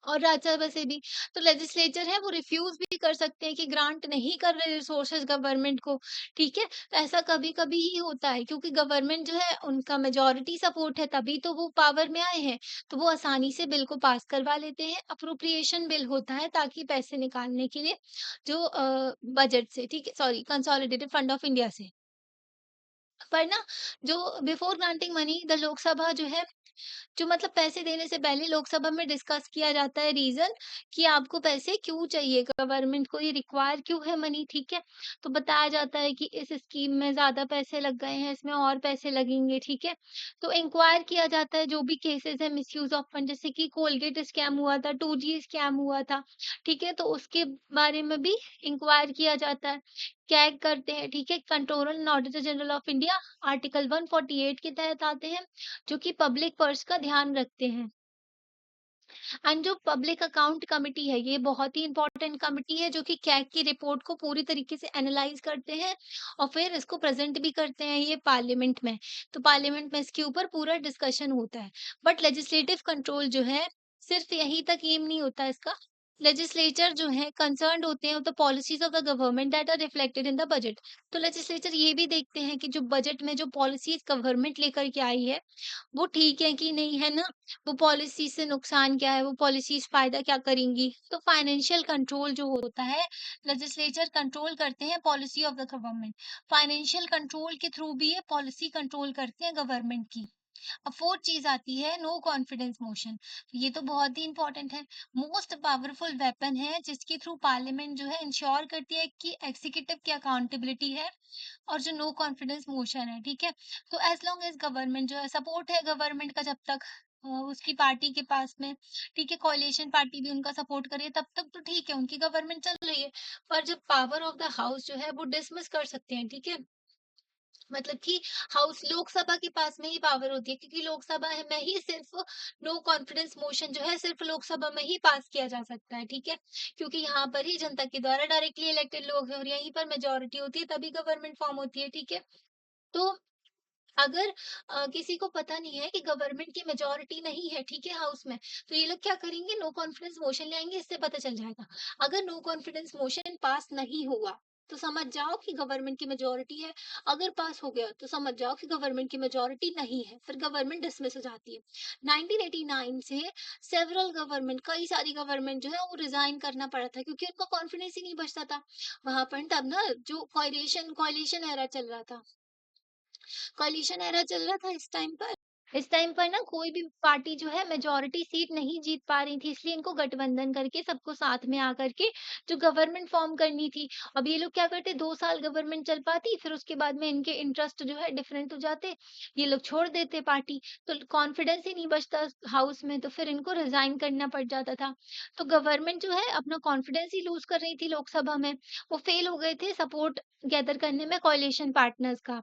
और राज्यसभा से भी। तो लेजिस्लेचर है वो रिफ्यूज़ भी कर सकते हैं कि ग्रांट नहीं कर रहे रिसोर्सेज़ गवर्नमेंट को, ठीक है? तो ऐसा कभी-कभी ही होता है क्योंकि गवर्नमेंट जो है उनका मेजॉरिटी सपोर्ट है तभी तो वो पावर में आए हैं। तो वो आसानी से बिल को पास करवा लेते हैं। एप्रोप्रिएशन बिल होता है ताकि पैसे निकालने के लिए जो बजट से, ठीक है? Sorry consolidated fund of India से। पर ना जो before granting money the Lok Sabha जो है, जो मतलब पैसे देने से पहले लोकसभा में डिस्कस किया जाता है रीज़न कि आपको पैसे क्यों चाहिए, गवर्नमेंट को ये रिक्वायर क्यों है मनी, ठीक है? तो बताया जाता है कि इस स्कीम में ज़्यादा पैसे लग गए हैं, इसमें और पैसे लगेंगे, ठीक है? तो इंक्वायर किया जाता है जो भी केसेज़ हैं मिसयूज़ ऑफ फंड, जैसे कि कोलगेट स्कैम हुआ था, 2G स्कैम हुआ था, ठीक है? तो उसके बारे में भी इंक्वायर किया जाता है। कैग करते हैं, ठीक है? Controller and auditor general of India article 148 के तहत आते हैं, जो कि पब्लिक पर्स का ध्यान रखते हैं। एंड जो पब्लिक अकाउंट कमिटी है, ये बहुत ही इंपॉर्टेंट कमिटी है जो कि कैग की रिपोर्ट को पूरी तरीके से एनालाइज करते हैं और फिर इसको प्रेजेंट भी करते हैं ये पार्लियामेंट में। तो पार्लियामेंट में इसके ऊपर पूरा डिस्कशन होता है। बट लेजिस्लेटिव कंट्रोल जो है, सिर्फ यहीं तक एम नहीं होता इसका। लेजिस्लेचर जो है कंसर्न्ड होते हैं the policies of the government that are reflected in the budget. तो लेजिस्लेचर ये भी देखते हैं कि जो बजट में जो पॉलिसीज गवर्नमेंट लेकर के आई है, वो ठीक है कि नहीं, है ना? वो पॉलिसी से नुकसान क्या है, वो पॉलिसीज़ फ़ायदा क्या करेंगी? तो फाइनेंशियल कंट्रोल जो होता है, लेजिस्लेचर कंट्रोल करते हैं policy of the government. Financial control के थ्रू भी ये पॉलिसी कंट्रोल करते हैं गवर्नमेंट की। अब 4th चीज़ आती है नो कॉन्फिडेंस मोशन। ये तो बहुत ही इम्पोर्टेंट है। मोस्ट पावरफुल वेपन है जिसके थ्रू पार्लियामेंट जो है इंश्योर करती है कि एग्जीक्यूटिव की अकाउंटेबिलिटी है, और जो नो कॉन्फिडेंस मोशन है, ठीक है? तो एज़ लॉन्ग एज़ गवर्नमेंट जो है सपोर्ट है गवर्नमेंट का, जब तक उसकी पार्टी के पास में, ठीक है, कोalition पार्टी भी उनका सपोर्ट कर रही है, तब तक तो ठीक है, उनकी गवर्नमेंट चल रही है। पर जब पावर ऑफ द हाउस जो है वो डिसमिस कर सकते हैं, ठीक है? मतलब कि हाउस लोकसभा के पास में ही पावर होती है, क्योंकि लोकसभा है में ही सिर्फ नो कॉन्फिडेंस मोशन जो है सिर्फ लोकसभा में ही पास किया जा सकता है, ठीक है? क्योंकि यहाँ पर ही जनता के द्वारा डायरेक्टली इलेक्टेड लोग हैं और यहीं पर मेजोरिटी होती है, तभी गवर्नमेंट फॉर्म होती है, ठीक है? तो अगर किसी को पता नहीं है कि गवर्नमेंट की मेजॉरिटी नहीं है, ठीक है, हाउस में, तो ये लोग क्या करेंगे, नो कॉन्फिडेंस मोशन ले आएंगे, इससे पता चल जाएगा। अगर नो कॉन्फिडेंस मोशन पास नहीं हुआ तो समझ जाओ कि गवर्नमेंट की मेजॉरिटी है। अगर पास हो गया तो समझ जाओ कि गवर्नमेंट की मेजॉरिटी नहीं है, फिर गवर्नमेंट डिसमिस हो जाती है। 1989 से सेवरल गवर्नमेंट, कई सारी गवर्नमेंट जो है वो रिजाइन करना पड़ा था, क्योंकि उनका कॉन्फिडेंस ही नहीं बचता था वहां पर। तब ना जो कॉलिशन एरा चल रहा था, कोलिशन एरा चल रहा था इस टाइम पर। इस टाइम पर ना कोई भी पार्टी जो है मेजॉरिटी सीट नहीं जीत पा रही थी, इसलिए इनको गठबंधन करके सबको साथ में आकर के जो गवर्नमेंट फॉर्म करनी थी। अब ये लोग क्या करते, 2 साल गवर्नमेंट चल पाती, फिर उसके बाद में इनके इंटरेस्ट जो है डिफरेंट हो जाते, ये लोग छोड़ देते पार्टी। तो कॉन्फिडेंस ही नहीं बचता हाउस में, तो फिर इनको रिजाइन करना पड़ जाता था। तो गवर्नमेंट जो है अपना कॉन्फिडेंस ही लूज कर रही थी लोकसभा में, वो फेल हो गए थे सपोर्ट गैदर करने में कोalition पार्टनर्स का।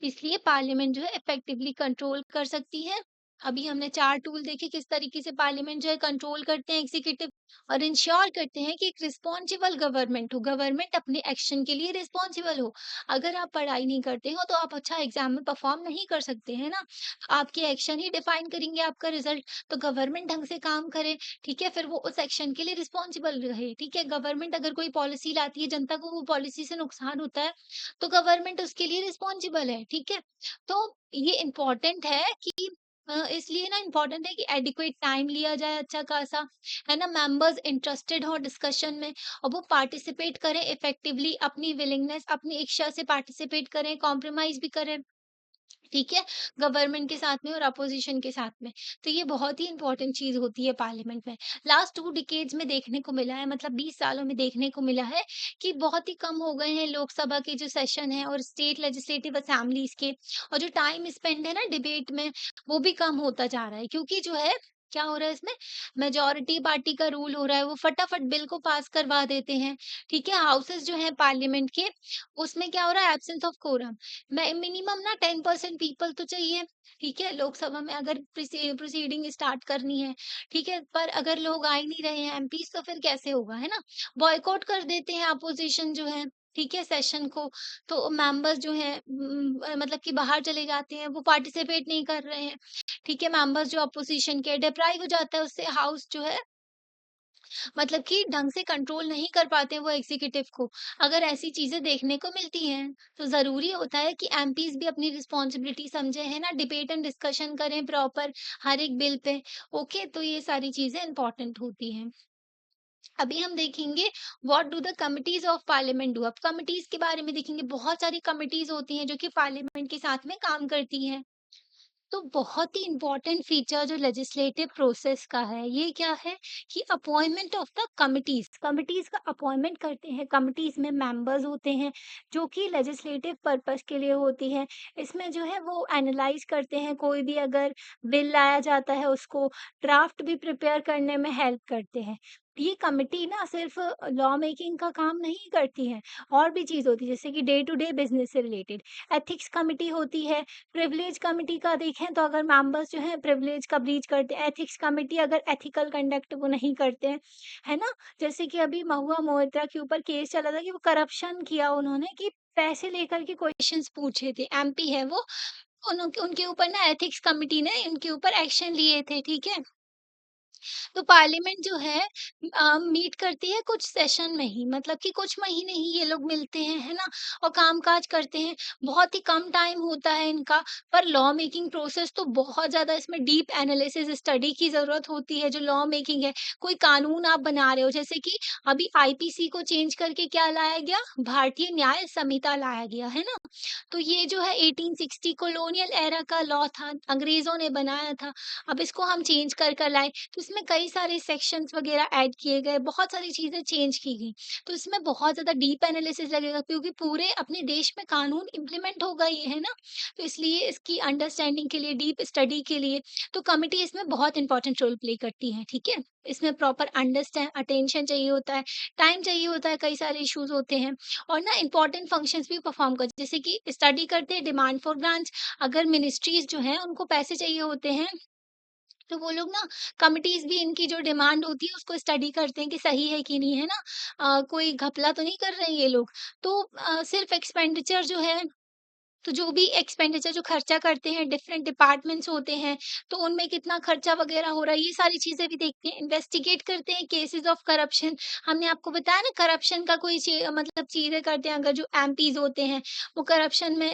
इसलिए पार्लियामेंट जो है इफेक्टिवली कंट्रोल कर सकती है। अभी हमने 4 टूल देखे किस तरीके से पार्लियामेंट जो है कंट्रोल करते हैं एग्जीक्यूटिव, और इंश्योर करते हैं कि एक रिस्पॉन्सिबल गवर्नमेंट हो, गवर्नमेंट अपने एक्शन के लिए रिस्पॉन्सिबल हो। अगर आप पढ़ाई नहीं करते हो तो आप अच्छा एग्जाम में परफॉर्म नहीं कर सकते हैं ना। आपके एक्शन ही डिफाइन करेंगे आपका रिजल्ट। तो गवर्नमेंट ढंग से काम करे, ठीक है, फिर वो उस एक्शन के लिए रिस्पॉन्सिबल रहे, ठीक है। गवर्नमेंट अगर कोई पॉलिसी लाती है, जनता को वो पॉलिसी से नुकसान होता है, तो गवर्नमेंट उसके लिए रिस्पॉन्सिबल है, ठीक है? तो ये इम्पोर्टेंट है कि इसलिए ना इम्पोर्टेंट है कि एडिक्वेट टाइम लिया जाए अच्छा खासा, है ना? मेंबर्स इंटरेस्टेड हो डिस्कशन में और वो पार्टिसिपेट करें इफेक्टिवली, अपनी विलिंगनेस, अपनी इच्छा से पार्टिसिपेट करें, कॉम्प्रोमाइज़ भी करें। ठीक है? गवर्नमेंट के साथ में और अपोज़िशन के साथ में। तो ये बहुत ही इम्पोर्टेंट चीज़ होती है पार्लियामेंट में। लास्ट 2 डिकेड्स में देखने को मिला है, मतलब 20 सालों में देखने को मिला है कि बहुत ही कम हो गए हैं लोकसभा के जो सेशन हैं और स्टेट लेजिस्लेटिव असेंबलीज़ के, और जो टाइम स्पेंड है ना डिबेट में, वो भी कम होता जा रहा है। क्योंकि जो है, क्या हो रहा है इसमें, मेजॉरिटी पार्टी का रूल हो रहा है, वो फटाफट बिल को पास करवा देते हैं। ठीक है? हाउसेस जो हैं पार्लियामेंट के, उसमें क्या हो रहा है, एब्सेंस ऑफ कोरम। मैं मिनिमम ना 10% पीपल तो चाहिए, ठीक है? लोकसभा में अगर प्रोसीडिंग स्टार्ट करनी है, ठीक है? पर अगर लोग आ ही नहीं रहे हैं एमपीज़, तो फिर कैसे होगा, है ना? बॉयकॉट कर देते हैं अपोज़िशन जो है, ठीक है? सेशन को। तो मेंबर्स जो हैं मतलब कि बाहर चले जाते हैं, वो पार्टिसिपेट नहीं कर रहे हैं, ठीक है? मेंबर्स जो अपोज़िशन के डिप्राइव हो जाता है उससे हाउस जो है, मतलब कि ढंग से कंट्रोल नहीं कर पाते हैं वो एग्जीक्यूटिव को। अगर ऐसी चीज़ें देखने को मिलती हैं, तो ज़रूरी होता है कि एमपीज़ भी अपनी रिस्पॉन्सिबिलिटी समझें, है ना? डिबेट एंड डिस्कशन करें प्रॉपर हर एक बिल पे। ओके, तो ये सारी चीज़ें इम्पोर्टेंट होती हैं। अभी हम देखेंगे what do the committees of parliament do. अब कमिटीज के बारे में देखेंगे, बहुत सारी कमिटीज होती हैं जो कि पार्लियामेंट के साथ में काम करती हैं। तो बहुत ही इम्पोर्टेंट फीचर जो लेजिस्लेटिव प्रोसेस का है, ये क्या है कि appointment of the committees. Committees का अपॉइंटमेंट करते हैं, कमिटीज में मेंबर्स होते हैं जो कि लेजिस्लेटिव पर्पस के लिए होती है। इसमें जो है वो एनालाइज करते हैं, कोई भी अगर बिल लाया जाता है उसको ड्राफ्ट भी प्रिपेयर करने में हेल्प करते हैं। ये कमिटी ना सिर्फ लॉ मेकिंग का काम नहीं करती है, और भी चीज होती है जैसे कि डे टू डे बिजनेस से रिलेटेड। एथिक्स कमिटी होती है। प्रिविलेज कमिटी का देखें तो अगर मेंबर्स जो हैं प्रिविलेज का ब्रीच करते हैं, एथिक्स कमिटी अगर एथिकल कंडक्ट वो नहीं करते हैं, है ना? जैसे कि अभी महुआ मोइत्रा के ऊपर केस चला था कि वो करप्शन किया उन्होंने, कि पैसे लेकर के क्वेश्चंस पूछे थे, एमपी है वो, उनके ऊपर ना एथिक्स कमिटी ने उनके ऊपर एक्शन लिए थे, ठीक है? तो पार्लियामेंट जो है मीट करती है कुछ सेशन में ही, मतलब कि कुछ महीने ही ये लोग मिलते हैं, है ना? और काम-काज करते हैं। बहुत ही कम टाइम होता है इनका, पर लॉ मेकिंग प्रोसेस तो बहुत ज़्यादा, इसमें डीप एनालिसिस स्टडी की ज़रूरत होती है। जो लॉ मेकिंग है, कोई कानून आप बना रहे हो, जैसे कि अभी आईपीसी को चेंज करके क्या लाया गया? भारतीय न्याय संहिता लाया गया, है ना? तो ये जो है 1860 कॉलोनियल एरा का लॉ था, अंग्रेज़ों ने बनाया था। अब इसको हम चेंज कर लाए, तो इसमें कई सारे सेक्शंस वगैरह ऐड किए गए, बहुत सारी चीज़ें चेंज की गई। तो इसमें बहुत ज़्यादा डीप एनालिसिस लगेगा, क्योंकि पूरे अपने देश में कानून इम्प्लीमेंट होगा ये, है ना? तो इसलिए इसकी अंडरस्टैंडिंग के लिए, डीप स्टडी के लिए, तो कमिटी इसमें बहुत इंपॉर्टेंट रोल प्ले करती है, ठीक है? इसमें प्रॉपर अंडरस्टैंड अटेंशन चाहिए होता है, टाइम चाहिए होता है, कई सारे इश्यूज़ होते हैं, और ना इम्पोर्टेंट फंक्शंस भी परफॉर्म करते हैं, जैसे कि स्टडी करते हैं डिमांड फॉर ग्रांट्स। अगर मिनिस्ट्रीज़ जो हैं उनको पैसे चाहिए होते हैं, तो वो लोग ना कमिटीज़ भी इनकी जो डिमांड होती है उसको स्टडी करते हैं कि सही है कि नहीं, है ना? कोई घपला तो नहीं कर रहे हैं ये लोग। तो सिर्फ़ एक्सपेंडिचर जो है, तो जो भी एक्सपेंडिचर जो खर्चा करते हैं, डिफरेंट डिपार्टमेंट्स होते हैं, तो उनमें कितना खर्चा वगैरह हो रहा है, ये सारी चीज़ें भी देखते हैं। इन्वेस्टिगेट करते हैं केसेस ऑफ करप्शन। हमने आपको बताया ना, करप्शन का कोई मतलब चीज़ें करते हैं, अगर जो एमपीज़ होते हैं, वो करप्शन में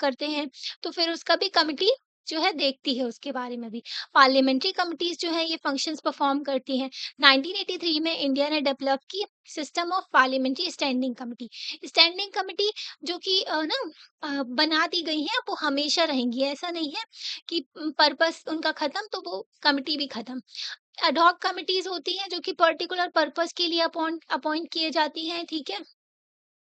करते हैं, तो फिर उसका भी कमिटी जो है देखती है, उसके बारे में भी। पार्लियामेंट्री कमिटीज़ जो है ये फंक्शंस परफॉर्म करती हैं। 1983 में इंडिया ने डेवलप की system of parliamentary standing committee. Standing committee जो कि बना दी गई हैं, वो हमेशा रहेंगी। ऐसा नहीं है कि पर्पस उनका खत्म तो वो कमिटी भी खत्म। एड हॉक कमिटीज़ होती हैं जो कि पर्टिकुलर पर्पस के लिए अपॉइंट अपॉइंट किए जाती हैं, ठीक है?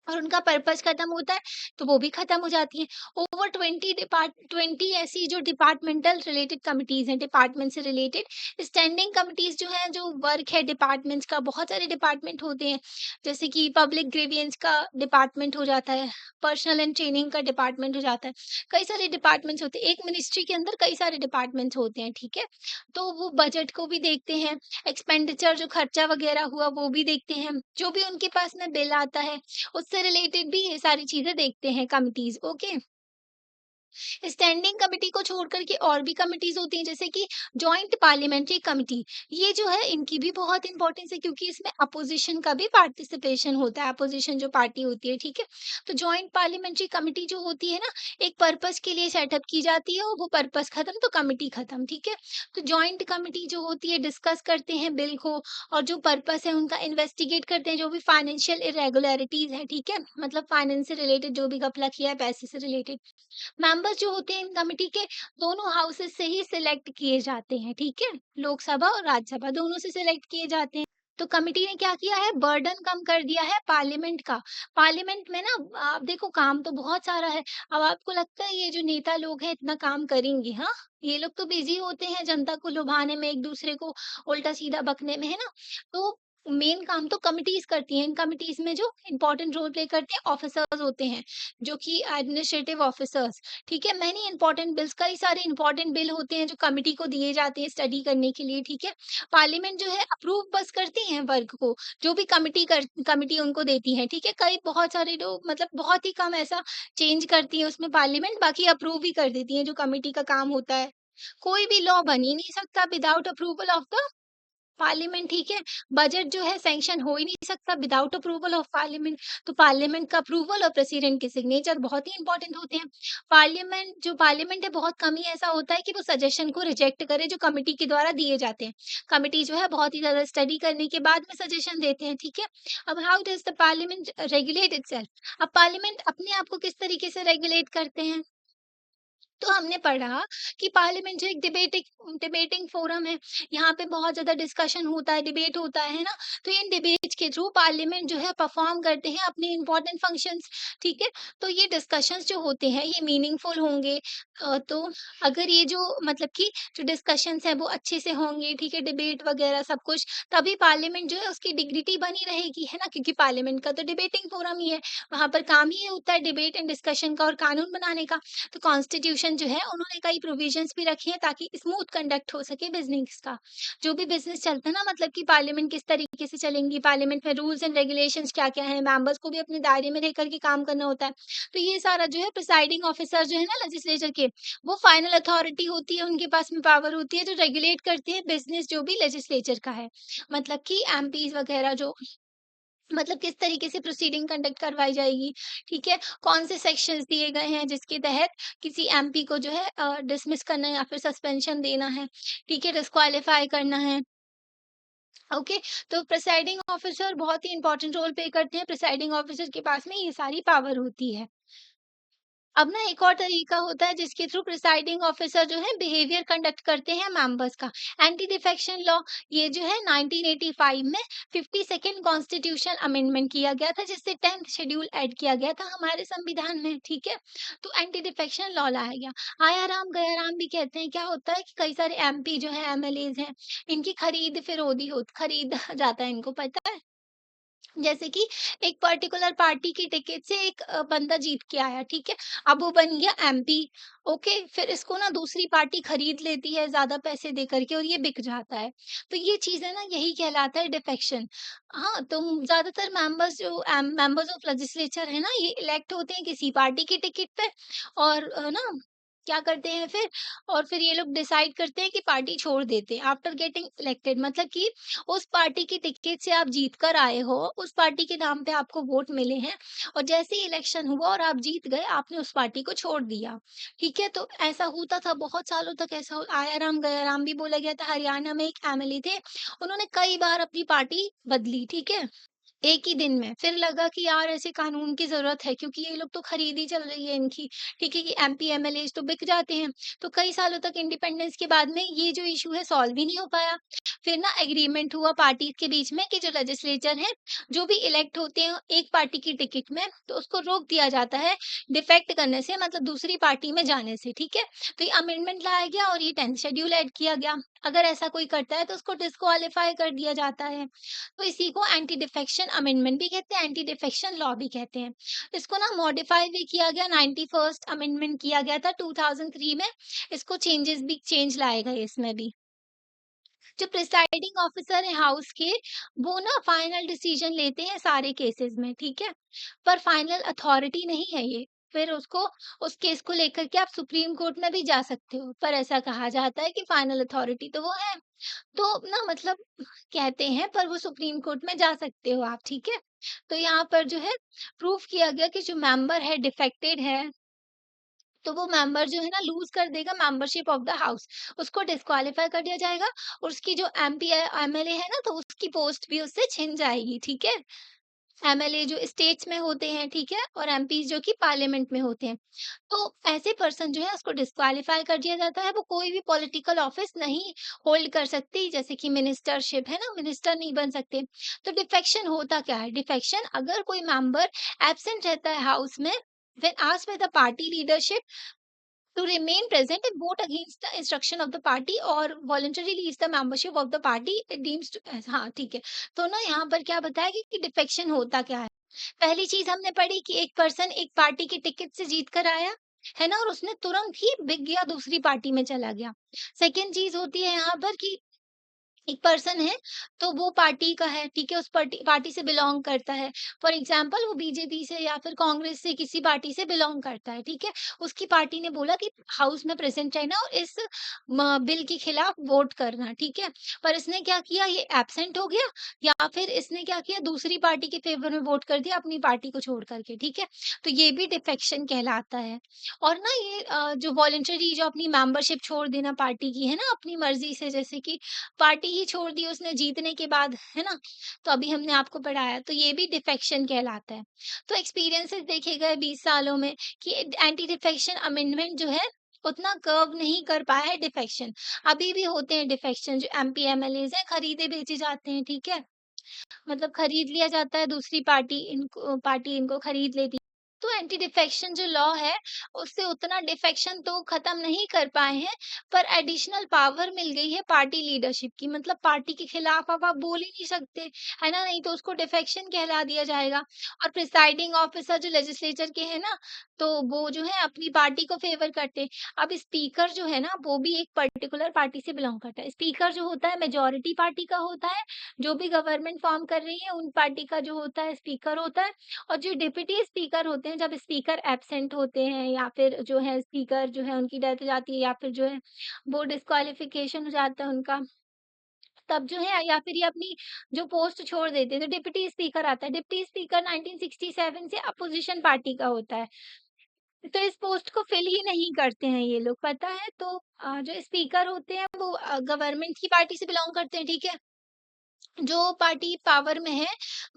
और उनका पर्पस खत्म होता है, तो वो भी खत्म हो जाती हैं। ओवर 20 ऐसी जो डिपार्टमेंटल रिलेटेड कमिटीज़ हैं, डिपार्टमेंट से रिलेटेड। स्टैंडिंग कमिटीज़ जो हैं, जो वर्क है डिपार्टमेंट्स का, बहुत सारे डिपार्टमेंट होते हैं, जैसे कि पब्लिक ग्रीवियंस का डिपार्टमेंट हो जाता है, पर्सनल एंड ट्रेनिंग का डिपार्टमेंट हो जाता है। कई सारे डिपार्टमेंट्स होते हैं, एक मिनिस्ट्री के अंदर कई सारे डिपार्टमेंट्स होते हैं, ठीक है? तो वो बजट को भी देखते हैं, एक्सपेंडिचर जो खर्चा वगैरह हुआ वो भी देखते हैं, जो भी उनके पास में बिल आता है उससे रिलेटेड भी ये सारी चीज़ें देखते हैं कमिटीज़, ओके? स्टैंडिंग कमिटी को छोड़ कर के और भी कमिटीज़ होती हैं, जैसे कि जॉइंट पार्लियामेंट्री कमिटी। ये जो है इनकी भी बहुत इंपॉर्टेंस है, क्योंकि इसमें अपोज़िशन का भी पार्टिसिपेशन होता है, अपोज़िशन जो पार्टी होती है, ठीक है? तो जॉइंट पार्लियामेंट्री कमिटी जो होती है ना, एक पर्पज़ के लिए सेटअप की जाती है, और वो पर्पज़ खत्म तो कमिटी खत्म, ठीक है? तो जॉइंट कमिटी जो होती है डिस्कस करते हैं बिल को, और जो पर्पज़ है उनका इन्वेस्टिगेट करते हैं, जो भी फाइनेंशियल इरेगुलरिटीज़ है, ठीक है? मतलब फाइनेंस से रिलेटेड जो भी घपला किया है, पैसे से रिलेटेड। मेंबर्स जो होते हैं इन कमिटी के, दोनों हाउसेस से ही सिलेक्ट किए जाते हैं, ठीक है? लोकसभा और राज्यसभा दोनों से सिलेक्ट किए जाते हैं। तो कमिटी ने क्या किया है, बर्डन कम कर दिया है पार्लियामेंट का। पार्लियामेंट में ना आप देखो काम तो बहुत सारा है। अब आपको लगता है ये जो नेता लोग हैं इतना काम करेंगे, हाँ? ये लोग तो बिज़ी होते हैं जनता को लुभाने में, एक-दूसरे को उल्टा-सीधा बकने में, है ना? तो मेन काम तो कमिटीज़ करती हैं। इन कमिटीज़ में जो इम्पोर्टेंट रोल प्ले करते हैं ऑफिसर्स होते हैं, जो कि एडमिनिस्ट्रेटिव ऑफिसर्स, ठीक है? मैनी इंपॉर्टेंट बिल्स, कई सारे इंपॉर्टेंट बिल होते हैं जो कमिटी को दिए जाते हैं स्टडी करने के लिए, ठीक है? पार्लियामेंट जो है अप्रूव बस करती है वर्क को, जो भी कमिटी उनको देती है, ठीक है? कई बहुत सारे लोग, मतलब बहुत ही कम ऐसा चेंज करती है उसमें पार्लियामेंट, बाकी अप्रूव ही कर देती है जो कमिटी का काम होता है। कोई भी लॉ बन ही नहीं सकता without approval of the parliament, ठीक है? बजट जो है सैंक्शन हो ही नहीं सकता विदाउट अप्रूवल ऑफ पार्लियामेंट। तो पार्लियामेंट का अप्रूवल और प्रेसिडेंट के सिग्नेचर बहुत ही इंपॉर्टेंट होते हैं। पार्लियामेंट है बहुत कम ही ऐसा होता है कि वो सजेशन को रिजेक्ट करे जो कमिटी के द्वारा दिए जाते हैं। कमिटी जो है बहुत ही ज़्यादा स्टडी करने के बाद में सजेशन देते हैं, ठीक है? अब how does the parliament regulate itself? अब पार्लियामेंट अपने आप को किस तरीके से रेगुलेट करते हैं? तो हमने पढ़ा कि पार्लियामेंट जो एक डिबेटिंग डिबेटिंग फोरम है, यहाँ पे बहुत ज़्यादा डिस्कशन होता है, डिबेट होता है ना? तो इन डिबेट्स के थ्रू पार्लियामेंट जो है परफॉर्म करते हैं अपने इम्पोर्टेंट फंक्शंस, ठीक है? तो ये डिस्कशंस जो होते हैं ये मीनिंगफुल होंगे। तो अगर ये जो मतलब कि जो डिस्कशंस हैं वो अच्छे से होंगे, ठीक है? डिबेट वगैरह सब कुछ, तभी पार्लियामेंट जो है उसकी डिग्निटी बनी रहेगी, है ना? क्योंकि पार्लियामेंट का तो डिबेटिंग फोरम ही है, वहाँ पर काम ही ये होता है डिबेट एंड डिस्कशन का और कानून बनाने का। तो कॉन्स्टिट्यूशन जो है उन्होंने कई प्रोविजंस भी रखे हैं ताकि स्मूथ कंडक्ट हो सके बिजनेस का। जो भी बिजनेस चलता है ना, मतलब कि पार्लियामेंट किस तरीके से चलेंगी, पार्लियामेंट में रूल्स एंड रेगुलेशंस क्या-क्या हैं, मेंबर्स को भी अपने दायरे में रह कर के काम करना होता है। तो ये सारा जो है प्रिसाइडिंग ऑफिसर जो है ना लेजिस्लेचर के, वो फाइनल अथॉरिटी होती है, उनके पास में पावर होती है जो रेगुलेट करते हैं बिजनेस जो भी लेजिस्लेचर का है। मतलब कि एमपीज़ वगैरह जो मतलब किस तरीके से प्रोसीडिंग कंडक्ट करवाई जाएगी, ठीक है? कौन से सेक्शंस दिए गए हैं जिसके तहत किसी एमपी को जो है डिसमिस करना है या फिर सस्पेंशन देना है, ठीक है? डिस्क्वालीफाई करना है, ओके? तो प्रिसाइडिंग ऑफिसर बहुत ही इंपॉर्टेंट रोल प्ले करते हैं, प्रिसाइडिंग ऑफिसर के पास में ये सारी पावर होती है। अब ना एक और तरीका होता है जिसके थ्रू प्रिसाइडिंग ऑफिसर जो है बिहेवियर कंडक्ट करते हैं मेंबर्स का। एंटी डिफेक्शन लॉ, ये जो है 1985 में 52nd कॉन्स्टिट्यूशन अमेंडमेंट किया गया था जिससे 10th शेड्यूल ऐड किया गया था हमारे संविधान में, ठीक है? तो एंटी डिफेक्शन लॉ लाया गया। आया राम गया राम भी कहते हैं। क्या होता है कि कई सारे एमपी जो है एमएलएज हैं, इनकी खरीद फिरौदी हो खरीदा जाता है, इनको पता है? जैसे कि एक पर्टिकुलर पार्टी की टिकट से एक बंदा जीत के आया, ठीक है? अब वो बन गया एमपी, ओके? फिर इसको ना दूसरी पार्टी खरीद लेती है ज़्यादा पैसे दे कर के और ये बिक जाता है। तो ये चीज़ें ना यही कहलाता है डिफेक्शन। हाँ, तो ज़्यादातर मेंबर्स ऑफ लेजिस्लेचर है ना, ये इलेक्ट होते हैं किसी पार्टी की टिकट पे और ना क्या करते हैं फिर, और फिर ये लोग डिसाइड करते हैं कि पार्टी छोड़ देते हैं आफ्टर गेटिंग इलेक्टेड। मतलब कि उस पार्टी की टिकट से आप जीत कर आए हो, उस पार्टी के नाम पे आपको वोट मिले हैं और जैसे ही इलेक्शन हुआ और आप जीत गए, आपने उस पार्टी को छोड़ दिया, ठीक है? तो ऐसा होता था बहुत सालों तक, ऐसा आया राम गया राम भी बोला गया था। हरियाणा में एक एमएलए थे, उन्होंने कई बार अपनी पार्टी बदली, ठीक है? एक ही दिन में। फिर लगा कि यार ऐसे कानून की ज़रूरत है क्योंकि ये लोग तो खरीद ही चल रही है इनकी, ठीक है? कि एमपी, एमएलएज़ तो बिक जाते हैं। तो कई सालों तक इंडिपेंडेंस के बाद में ये जो इश्यू है सॉल्व ही नहीं हो पाया। फिर ना एग्रीमेंट हुआ पार्टीज़ के बीच में कि जो लेजिस्लेचर हैं, जो भी इलेक्ट होते हैं एक पार्टी की टिकट में, तो उसको रोक दिया जाता है डिफेक्ट करने से, मतलब दूसरी पार्टी में जाने से, ठीक है? तो ये अमेंडमेंट लाया गया और ये 10th शेड्यूल ऐड किया गया। अगर ऐसा कोई करता है तो उसको डिस्क्वालीफाई कर दिया जाता है। तो इसी को एंटी डिफेक्शन अमेंडमेंट भी कहते हैं, एंटी डिफेक्शन लॉ भी कहते हैं। इसको ना मॉडिफाई भी किया गया, 91st अमेंडमेंट किया गया था 2003 में। इसको चेंज लाए गए इसमें भी। जो प्रिसाइडिंग ऑफिसर है हाउस के, वो ना फाइनल डिसीजन लेते हैं सारे केसेस में, ठीक है? पर फाइनल अथॉरिटी नहीं है ये। फिर उसको उस केस को लेकर के आप सुप्रीम कोर्ट में भी जा सकते हो, पर ऐसा कहा जाता है कि फाइनल अथॉरिटी तो वो है। तो ना मतलब कहते हैं, पर वो सुप्रीम कोर्ट में जा सकते हो आप, ठीक है? तो यहाँ पर जो है प्रूफ किया गया कि जो मेंबर है डिफेक्टेड है, तो वो मेंबर जो है ना लूज़ कर देगा मेंबरशिप ऑफ द हाउस। उसको डिस्क्वालीफाई कर दिया जाएगा और उसकी जो एमपी है एमएलए है ना, तो उसकी पोस्ट भी उससे छिन जाएगी, ठीक है? एमएलए जो स्टेट्स में होते हैं, ठीक है? और एमपीज़ जो कि पार्लियामेंट में होते हैं। तो ऐसे पर्सन जो है उसको डिस्क्वालीफाई कर दिया जाता है, वो कोई भी पॉलिटिकल ऑफिस नहीं होल्ड कर सकती, जैसे कि मिनिस्टरशिप है ना, मिनिस्टर नहीं बन सकते। तो डिफेक्शन होता क्या है? डिफेक्शन, अगर कोई मेंबर एब्सेंट रहता है हाउस में, when asked by the party leadership to remain present and vote against the instruction of the party or voluntarily leaves the membership of the party, it deems to, हाँ ठीक है। तो ना यहाँ पर क्या बताया कि डिफेक्शन होता क्या है। पहली चीज हमने पढ़ी कि एक पर्सन एक पार्टी की टिकट से जीत कर आया, है ना, और उसने तुरंत ही बिक गया, दूसरी पार्टी में चला गया। सेकंड चीज होती है यहाँ पर कि एक पर्सन है, तो वो पार्टी का है, ठीक है? उस पार्टी पार्टी से बिलॉन्ग करता है। फॉर एग्ज़ाम्पल वो बीजेपी से या फिर कांग्रेस से किसी पार्टी से बिलॉन्ग करता है, ठीक है? उसकी पार्टी ने बोला कि हाउस में प्रेज़ेंट रहना और इस बिल के खिलाफ वोट करना, ठीक है? पर इसने क्या किया, ये एब्सेंट हो गया या फिर इसने क्या किया, दूसरी पार्टी के फ़ेवर में वोट कर दिया अपनी पार्टी को छोड़ कर के, ठीक है? तो ये भी डिफेक्शन कहलाता है। और ना ये जो वॉलंटरी जो अपनी मेंबरशिप छोड़ देना पार्टी की, है ना? अपनी मर्ज़ी से, जैसे कि पार्टी ही छोड़ दी उसने जीतने के बाद, है ना? तो अभी हमने आपको पढ़ाया, तो ये भी डिफेक्शन कहलाता है। तो एक्सपीरियंसेस देखे गए 20 सालों में कि एंटी डिफेक्शन अमेंडमेंट जो है, उतना कर्व नहीं कर पाया है डिफेक्शन। अभी भी होते हैं डिफेक्शन, जो एमपी एमएलएज़ हैं, खरीदे बेचे जाते हैं, ठीक है? मतलब खरीद लिया जाता है, दूसरी पार्टी इनको खरीद लेती है। तो एंटी डिफेक्शन जो लॉ है, उससे उतना डिफेक्शन तो खत्म नहीं कर पाए हैं, पर एडिशनल पावर मिल गई है पार्टी लीडरशिप की। मतलब पार्टी के खिलाफ अब आप बोल ही नहीं सकते, है ना? नहीं तो उसको डिफेक्शन कहला दिया जाएगा। और प्रिसाइडिंग ऑफिसर जो लेजिस्लेचर के हैं ना, तो वो जो है अपनी पार्टी को फेवर करते हैं। अब स्पीकर जो है ना, वो भी एक पर्टिकुलर पार्टी से बिलोंग करता है। स्पीकर जो होता है मेजॉरिटी पार्टी का होता है, जो भी गवर्नमेंट फॉर्म कर रही है उन पार्टी का जो होता है स्पीकर होता है। और जो डिप्टी स्पीकर होते हैं, जब स्पीकर एब्सेंट होते हैं या फिर जो है स्पीकर जो है उनकी डेथ हो जाती है या फिर जो है वो डिस्क्वालिफिकेशन हो जाता है उनका, तब जो है या फिर ये अपनी जो पोस्ट छोड़ देते हैं, तो डिप्टी स्पीकर आता है। डिप्टी स्पीकर 1967 से अपोजिशन पार्टी का होता है। तो इस पोस्ट को फिल ही नहीं करते हैं ये लोग, पता है? तो जो स्पीकर होते हैं वो गवर्नमेंट की पार्टी से बिलोंग करते हैं, ठीक है? जो पार्टी पावर में है,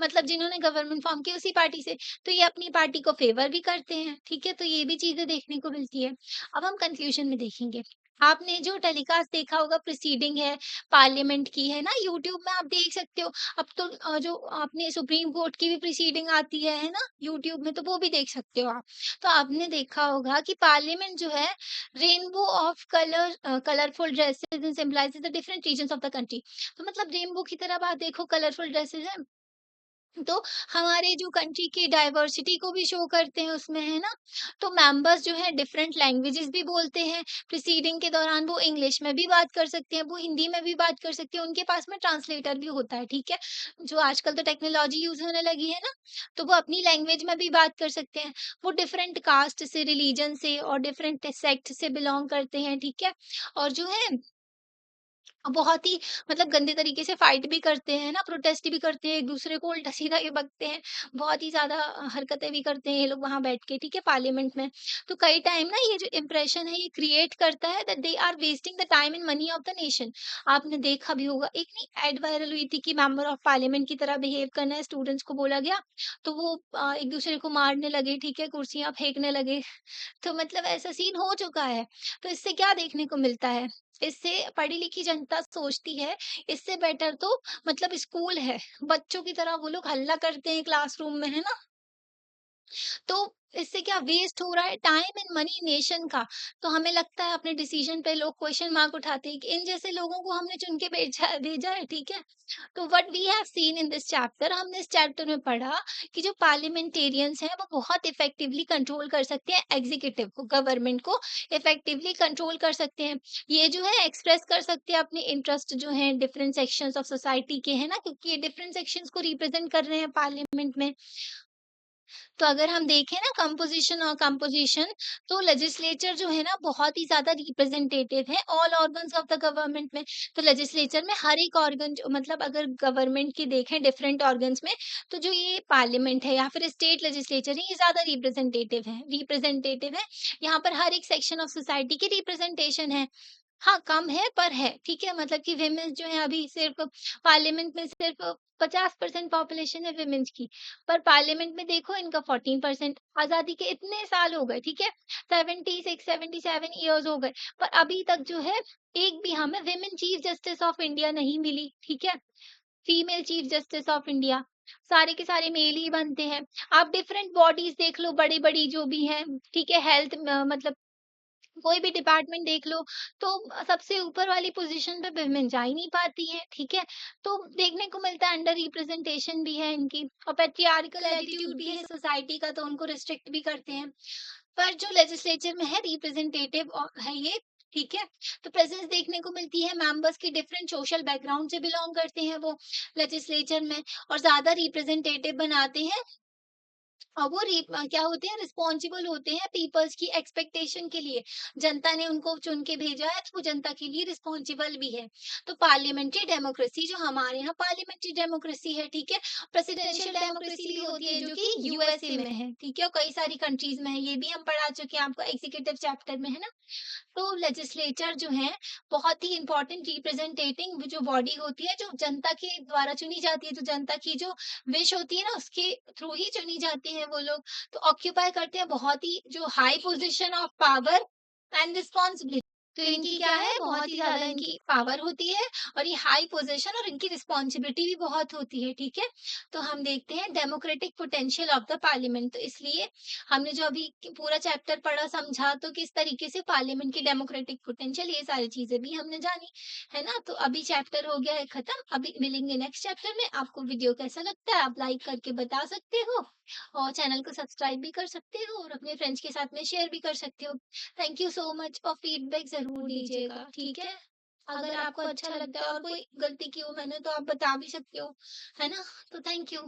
मतलब जिन्होंने गवर्नमेंट फॉर्म की उसी पार्टी से, तो ये अपनी पार्टी को फेवर भी करते हैं, ठीक है? तो ये भी चीज़ें देखने को मिलती है। अब हम कंक्लूजन में देखेंगे। आपने जो टेलीकास्ट देखा होगा प्रोसीडिंग है पार्लियामेंट की, है ना? यूट्यूब में आप देख सकते हो। अब तो जो आपने सुप्रीम कोर्ट की भी प्रोसीडिंग आती है ना? यूट्यूब में, तो वो भी देख सकते हो आप। तो आपने देखा होगा कि पार्लियामेंट जो है rainbow of colourful dresses and symbolises the different regions of the country. तो मतलब रेनबो की तरह आप देखो, कलरफुल ड्रेसेस हैं, तो हमारे जो कंट्री की डाइवर्सिटी को भी शो करते हैं उसमें, है ना? तो मेंबर्स जो है डिफरेंट लैंग्वेजेस भी बोलते हैं। प्रोसीडिंग के दौरान वो इंग्लिश में भी बात कर सकते हैं, वो हिंदी में भी बात कर सकते हैं, उनके पास में ट्रांसलेटर भी होता है, ठीक है? जो आजकल तो टेक्नोलॉजी यूज़ होने लगी है ना, तो वो अपनी लैंग्वेज में भी बात कर सकते हैं। वो डिफरेंट कास्ट से, रिलीजन से और डिफरेंट सेक्ट से बिलॉन्ग करते हैं, ठीक है? और जो है बहुत ही मतलब गंदे तरीके से फाइट भी करते हैं ना, प्रोटेस्ट भी करते हैं, एक-दूसरे को उल्टा-सीधा ये बकते हैं। बहुत ही ज़्यादा हरकतें भी करते हैं ये लोग वहाँ बैठ के, ठीक है, पार्लियामेंट में। तो कई टाइम ना ये जो इम्प्रेशन है ये क्रिएट करता है that they are wasting the time and money of the nation. आपने देखा भी होगा, एक नहीं एड वायरल हुई थी कि मेंबर ऑफ पार्लियामेंट की तरह बिहेव करना है, स्टूडेंट्स को बोला गया, तो वो एक-दूसरे को मारने लगे, ठीक है, कुर्सियाँ फेंकने लगे। तो मतलब ऐसा सीन हो चुका है। तो इससे क्या देखने को मिलता है? इससे पढ़ी-लिखी जनता सोचती है, इससे बेटर तो मतलब स्कूल है। बच्चों की तरह वो लोग हल्ला करते हैं क्लासरूम में, है ना? तो इससे क्या वेस्ट हो रहा है टाइम एंड मनी नेशन का। तो हमें लगता है अपने डिसीजन पे लोग क्वेश्चन मार्क उठाते हैं कि इन जैसे लोगों को हमने चुन के भेजा है, ठीक है? तो what we have seen in this chapter, हमने इस चैप्टर में पढ़ा कि जो पार्लियामेंटेरियंस हैं वो बहुत इफेक्टिवली कंट्रोल कर सकते हैं एग्जीक्यूटिव को, गवर्नमेंट को इफेक्टिवली कंट्रोल कर सकते हैं। ये जो है एक्सप्रेस कर सकते हैं अपने इंटरेस्ट जो हैं डिफरेंट सेक्शंस ऑफ सोसाइटी के, है ना? क्योंकि ये डिफरेंट सेक्शंस को रिप्रेजेंट कर रहे हैं पार्लियामेंट में। तो अगर हम देखें ना कंपोजिशन और कंपोजिशन, तो लेजिस्लेचर जो है ना बहुत ही ज़्यादा रिप्रेजेंटेटिव है all organs of the government में। तो लेजिस्लेचर में हर एक ऑर्गन जो मतलब अगर गवर्नमेंट की देखें डिफरेंट ऑर्गन्स में, तो जो ये पार्लियामेंट है या फिर स्टेट लेजिस्लेचर है, ये ज़्यादा रिप्रेजेंटेटिव है। यहाँ पर हर एक सेक्शन ऑफ सोसाइटी की रिप्रेजेंटेशन है। हाँ, कम है पर है, ठीक है? मतलब कि वुमेन्स जो है अभी सिर्फ़ पार्लियामेंट में सिर्फ़ 50% पॉपुलेशन है वुमेन्स की, पर पार्लियामेंट में देखो इनका 14%। आज़ादी के इतने साल हो गए, ठीक है? 76-77 इयर्स हो गए, पर अभी तक जो है एक भी हमें women chief justice of India नहीं मिली, ठीक है? Female chief justice of India, सारे के सारे मेल ही बनते हैं। आप डिफरेंट बॉडीज़ देख लो बड़ी-बड़ी जो भी हैं, ठीक है? हेल्थ म मतलब कोई भी डिपार्टमेंट देख लो, तो सबसे ऊपर वाली पोजीशन पे वुमेन जा ही नहीं पाती है, ठीक है? तो देखने को मिलता है अंडर रिप्रेजेंटेशन भी है इनकी और पैट्रियार्कल एटीट्यूड भी है सोसाइटी का, तो उनको रिस्ट्रिक्ट भी करते हैं। पर जो लेजिस्लेचर में है रिप्रेजेंटेटिव है ये, ठीक है। तो प्रेजेंस देखने को मिलती है, मेंबर्स की डिफरेंट सोशल बैकग्राउंड से बिलोंग करते हैं वो लेजिस्लेचर में, और ज्यादा रिप्रेजेंटेटिव बनाते हैं, और वो क्या होते हैं, रिस्पॉन्सिबल होते हैं पीपल्स की एक्सपेक्टेशन के लिए। जनता ने उनको चुन के भेजा है, तो वो जनता के लिए रिस्पॉन्सिबल भी है। तो पार्लियामेंट्री डेमोक्रेसी, जो हमारे यहाँ पार्लियामेंट्री डेमोक्रेसी है, ठीक है, प्रेसिडेंशियल डेमोक्रेसी भी होती है, जो कि यूएसए में है, ठीक है, और कई सारी कंट्रीज में है, ये भी हम पढ़ा चुके हैं आपको एग्जीक्यूटिव चैप्टर में, है ना। तो लेजिस्लेचर जो है, बहुत ही इंपॉर्टेंट रिप्रेजेंटेटिंग जो बॉडी होती है, जो जनता के द्वारा चुनी जाती है, तो जनता की जो विश होती है ना, उसके थ्रू ही चुनी जाते हैं वो लोग। तो ऑक्यूपाई करते हैं बहुत ही जो high position of power and responsibility. तो इनकी क्या है, बहुत ही ज्यादा इनकी पावर होती है, और ये हाई पोजीशन, और इनकी रिस्पॉन्सिबिलिटी भी बहुत होती है, ठीक है। तो हम देखते हैं democratic potential of the parliament. तो इसलिए हमने जो अभी पूरा चैप्टर पढ़ा, समझा, तो किस तरीके से पार्लियामेंट की डेमोक्रेटिक पोटेंशियल, ये सारी चीजें भी हमने जानी, है ना। तो अभी चैप्टर हो गया है खत्म, अभी मिलेंगे नेक्स्ट चैप्टर में। आपको वीडियो कैसा लगता है, आप लाइक करके बता सकते हो, और चैनल को सब्सक्राइब भी कर सकते हो, और अपने फ्रेंड्स के साथ में शेयर भी कर सकते हो। थैंक यू सो मच, और फीडबैक जरूर दीजिएगा, ठीक है। अगर आपको अच्छा लगता है, और कोई गलती की हो मैंने, तो आप बता भी सकते हो, है ना। तो थैंक यू।